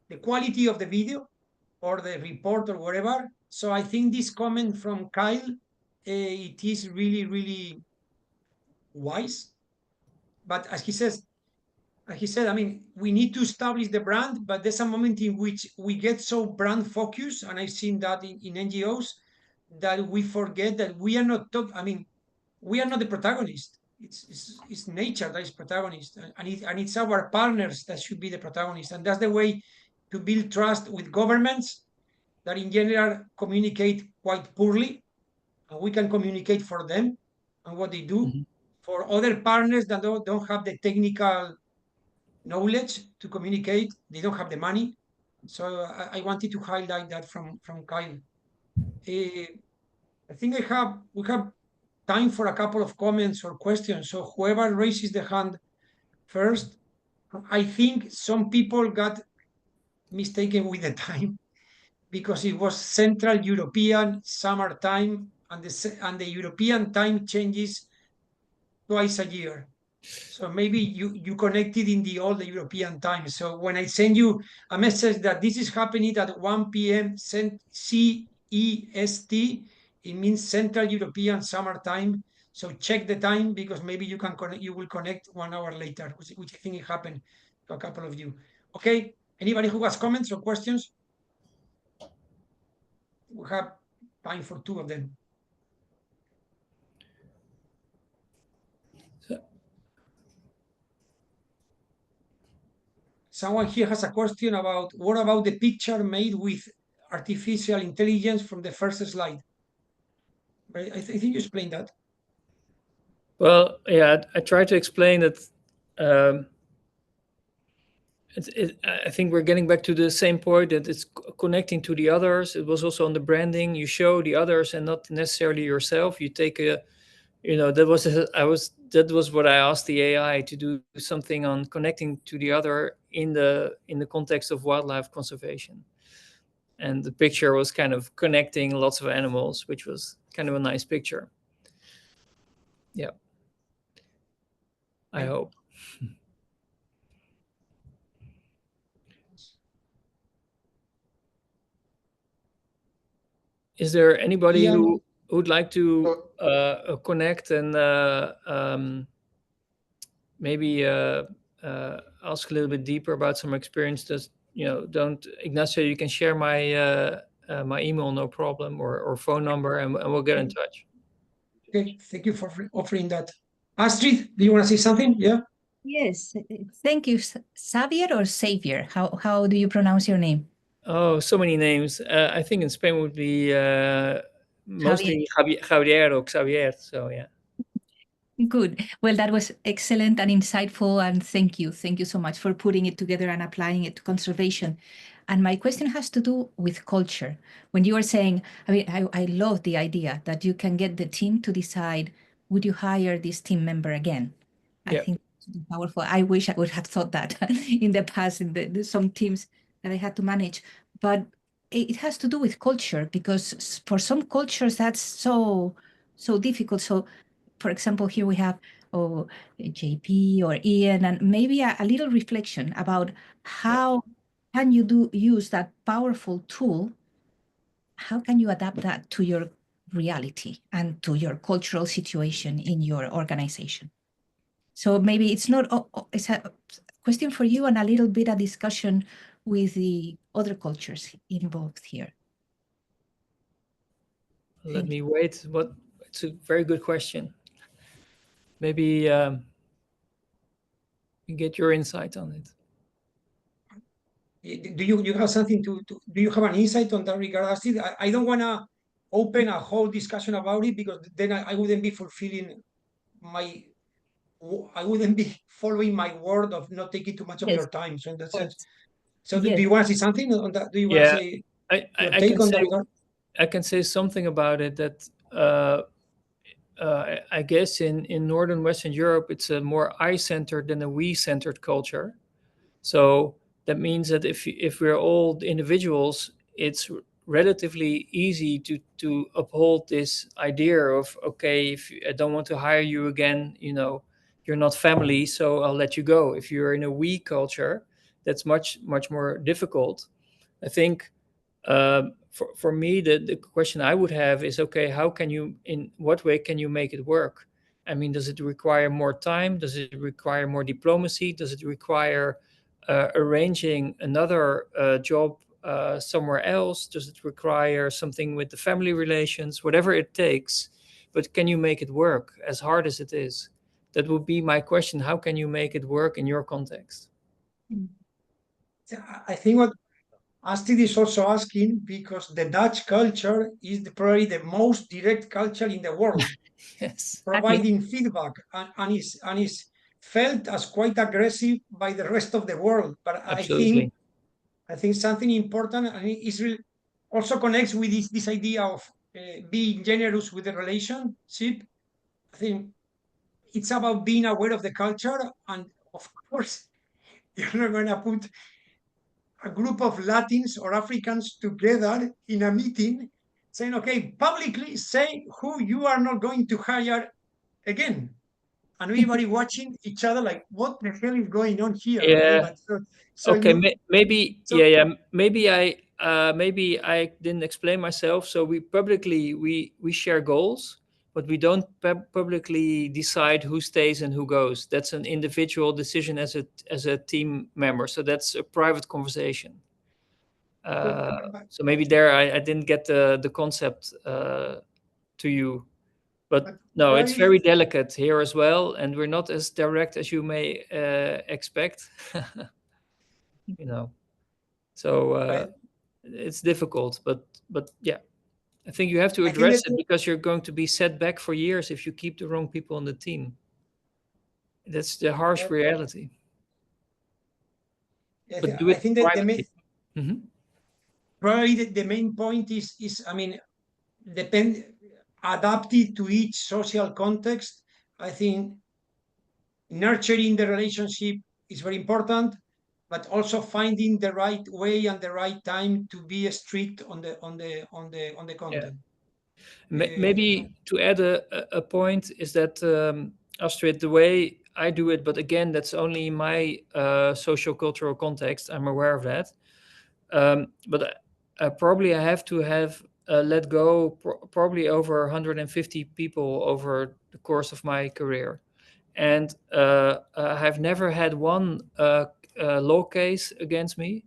the quality of the video, or the report or whatever. So I think this comment from Kyle, it is really, really wise. But as he said, I mean, we need to establish the brand, but there's a moment in which we get so brand focused, and I've seen that in NGOs, that we forget that we are not I mean, we are not the protagonist. It's nature that is protagonist, and it's our partners that should be the protagonist, and that's the way to build trust with governments that in general communicate quite poorly, and we can communicate for them and what they do. Mhm. For other partners that don't have the technical knowledge to communicate, they don't have the money. So I wanted to highlight that from Kyle. I think we have time for a couple of comments or questions. So whoever raises the hand first, I think some people got mistaken with the time because it was Central European summertime, and the European time changes twice a year. So maybe you connected in the old European time. So when I send you a message that this is happening at 1 p.m. CEST, it means Central European summertime. So check the time because maybe you can connect. You will connect 1 hour later, which I think it happened to a couple of you. Okay. Anybody who has comments or questions? We have time for two of them. Someone here has a question about what about the picture made with artificial intelligence from the first slide? Right? I think you explained that. Well, yeah, I tried to explain that. I think we're getting back to the same point that it's connecting to the others. It was also on the branding. You show the others and not necessarily yourself. You take a, that was what I asked the AI to do, something on connecting to the other in the context of wildlife conservation. And the picture was kind of connecting lots of animals, which was kind of a nice picture. Yeah. I hope. Is there anybody who would like to connect and maybe ask a little bit deeper about some experiences? Don't, Ignacio, you can share my my email, no problem, or phone number, and we'll get in touch. Okay, thank you for offering that. Astrid, do you want to say something? Yeah. Yes, thank you. Xavier or Xavier? How do you pronounce your name? Oh, so many names. I think in Spain would be mostly Javier or Xavier. So yeah. Good. Well, that was excellent and insightful, and thank you. Thank you so much for putting it together and applying it to conservation. And my question has to do with culture. When you were saying, I mean, I love the idea that you can get the team to decide, would you hire this team member again? Yeah. I think it's powerful. I wish I would have thought that in the past in some teams that I had to manage. But it has to do with culture, because for some cultures that's so difficult. So for example, here we have JP or Ian, and maybe a little reflection about how can you use that powerful tool? How can you adapt that to your reality and to your cultural situation in your organization? So maybe it's not, it's a question for you and a little bit of discussion with the other cultures involved here. Let me wait. What it's a very good question. Maybe you get your insight on it. Do you have something do you have an insight on that regard, Astrid? I don't want to open a whole discussion about it, because then I wouldn't be fulfilling I wouldn't be following my word of not taking too much of Yes, your time. So in that of sense, course. so do Yes. you want to say something on that? Do you want to Yeah, say your I take can on that say regard? I can say something about it, that I guess in Northern Western Europe, it's a more I-centered than a we-centered culture. So that means that if we're all individuals, it's relatively easy to uphold this idea of, okay, if I don't want to hire you again, you're not family, so I'll let you go. If you're in a we culture, that's much more difficult. I think for me, the question I would have is, okay, in what way can you make it work? I mean, does it require more time? Does it require more diplomacy? Does it require arranging another job somewhere else? Does it require something with the family relations? Whatever it takes, but can you make it work, as hard as it is? That would be my question. How can you make it work in your context? I think what Astrid is also asking, because the Dutch culture is probably the most direct culture in the world, Yes, Exactly. providing feedback, and is felt as quite aggressive by the rest of the world. But absolutely. I think something important, and it is also connects with this idea of being generous with the relationship. I think it's about being aware of the culture, and of course, you're not going to put a group of Latins or Africans together in a meeting saying, okay, publicly say who you are not going to hire again. And everybody watching each other like, what the hell is going on here? Okay, Yeah. but so Okay, you, maybe, so yeah. Maybe I didn't explain myself. So we publicly we share goals, but we don't publicly decide who stays and who goes. That's an individual decision as a team member. So that's a private conversation. So maybe there I didn't get the concept to you, but no, it's probably, very delicate here as well, and we're not as direct as you may expect. you know. So I, it's difficult, but yeah, I think you have to I think address that it, because you're going to be set back for years if you keep the wrong people on the team. That's the harsh reality. But do I it think that privately. Hmm. probably the main point is, I mean, depend adapted to each social context. I think nurturing the relationship is very important, but also finding the right way and the right time to be strict on the Yeah. content. Maybe to add a point is that, Astrid, the way I do it, but again, that's only in my social cultural context. I'm aware of that. But probably I have to have let go probably over 150 people over the course of my career. And I have never had one law case against me.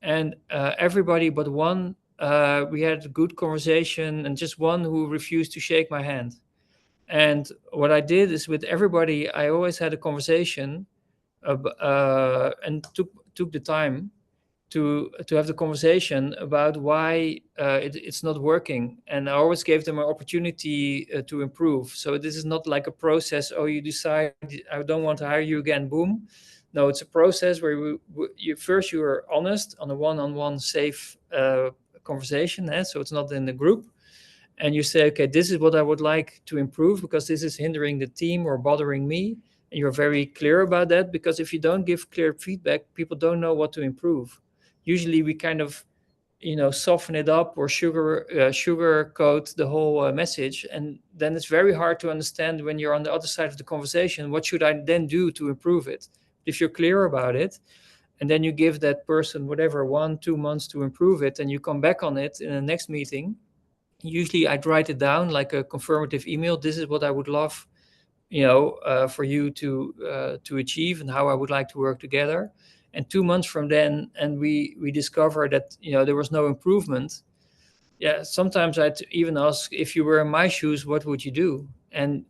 And everybody but one, we had a good conversation, and just one who refused to shake my hand. And what I did is, with everybody, I always had a conversation, and took the time to have the conversation about why it's not working, and I always gave them an opportunity to improve. So this is not like a process. Oh, you decide I don't want to hire you again. Boom. No, it's a process where you are honest on a one-on-one safe conversation. So it's not in the group, and you say, okay, this is what I would like to improve because this is hindering the team or bothering me. And you're very clear about that, because if you don't give clear feedback, people don't know what to improve. Usually we kind of, soften it up or sugarcoat the whole message. And then it's very hard to understand when you're on the other side of the conversation, what should I then do to improve it? If you're clear about it, and then you give that person whatever 1-2 months to improve it, and you come back on it in the next meeting. Usually I'd write it down like a confirmative email. This is what I would love, for you to achieve, and how I would like to work together. And 2 months from then, and we discover that there was no improvement. yeah, sometimes I'd even ask, if you were in my shoes, what would you do? And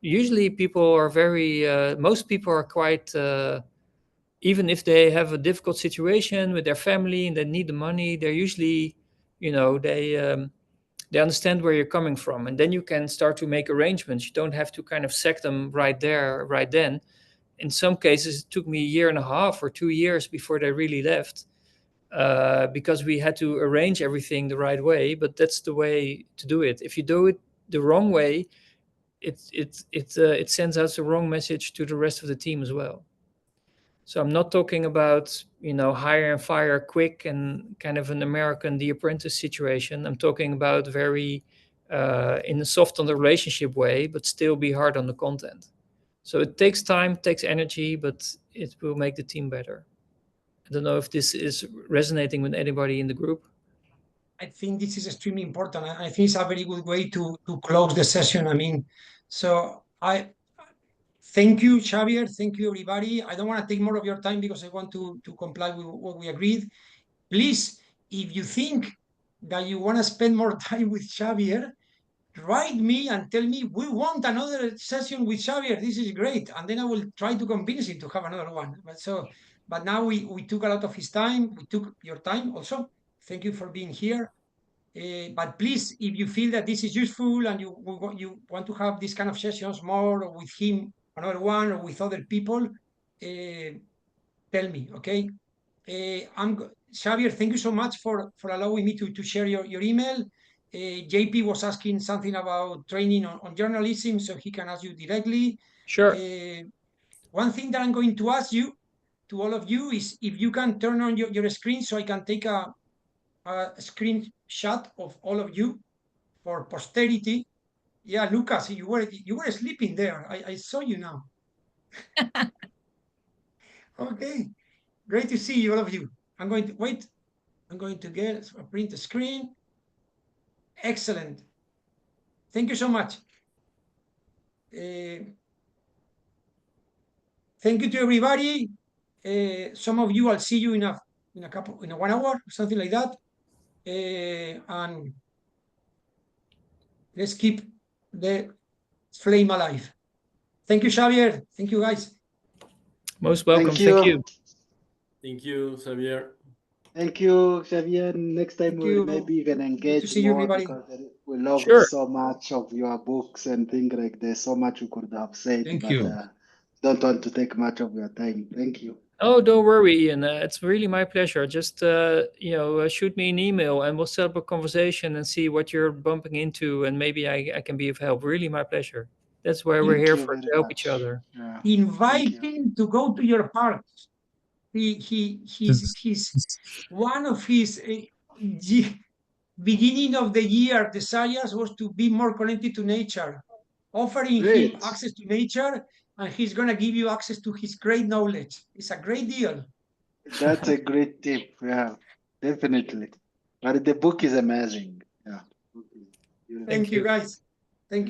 usually people are very, most people are quite, even if they have a difficult situation with their family and they need the money, they're usually, they understand where you're coming from. And then you can start to make arrangements. You don't have to kind of sack them right there, right then. In some cases, it took me 1.5 years or 2 years before they really left. Because we had to arrange everything the right way, but that's the way to do it. If you do it the wrong way, it sends out the wrong message to the rest of the team as well. So I'm not talking about hire and fire quick and kind of an American The Apprentice situation. I'm talking about very in a soft on the relationship way, but still be hard on the content. So it takes time, takes energy, but it will make the team better. I don't know if this is resonating with anybody in the group. I think this is extremely important. I think it's a very good way to close the session. I mean, so I thank you, Xavier. Thank you, everybody. I don't want to take more of your time because I want to comply with what we agreed. Please, if you think that you want to spend more time with Xavier, write me and tell me, we want another session with Xavier. This is great. And then I will try to convince him to have another one. But now we took a lot of his time. We took your time also. Thank you for being here. But please, if you feel that this is useful and you want to have these kind of sessions more, or with him, another one, or with other people, tell me, okay? Xavier, thank you so much for allowing me to share your email. JP was asking something about training on journalism, so he can ask you directly. Sure. One thing that I'm going to ask you, to all of you, is if you can turn on your screen so I can take a screenshot of all of you for posterity. Yeah, Lucas, you were sleeping there. I saw you now. Okay, great to see you, all of you. I'm going to wait. I'm going to get a print screen. Excellent. Thank you so much. Thank you to everybody. Some of you, I'll see you in a 1 hour, something like that. And let's keep the flame alive. Thank you, Xavier. Thank you, guys. Most welcome. Thank you. Thank you. Thank you, Xavier. Thank you, Xavier. Next time Thank we'll you. maybe even engage to see you, more everybody. because we love Sure. so much of your books and things like there's so much we could have said, Thank but you. don't want to take much of your time. Thank you. Oh, don't worry, Ian. It's really my pleasure. Just shoot me an email and we'll set up a conversation and see what you're bumping into, and maybe I can be of help. Really, my pleasure. That's why we're Thank here you for, very to help much. each other. Yeah. Invite Thank you. him to go to your park. He's one of his beginning of the year desires was to be more connected to nature. Offering him Great. access to nature, and he's gonna give you access to his great knowledge. It's a great deal. That's a great tip. Yeah, definitely. But the book is amazing. Yeah. Thank you, guys. Thank you.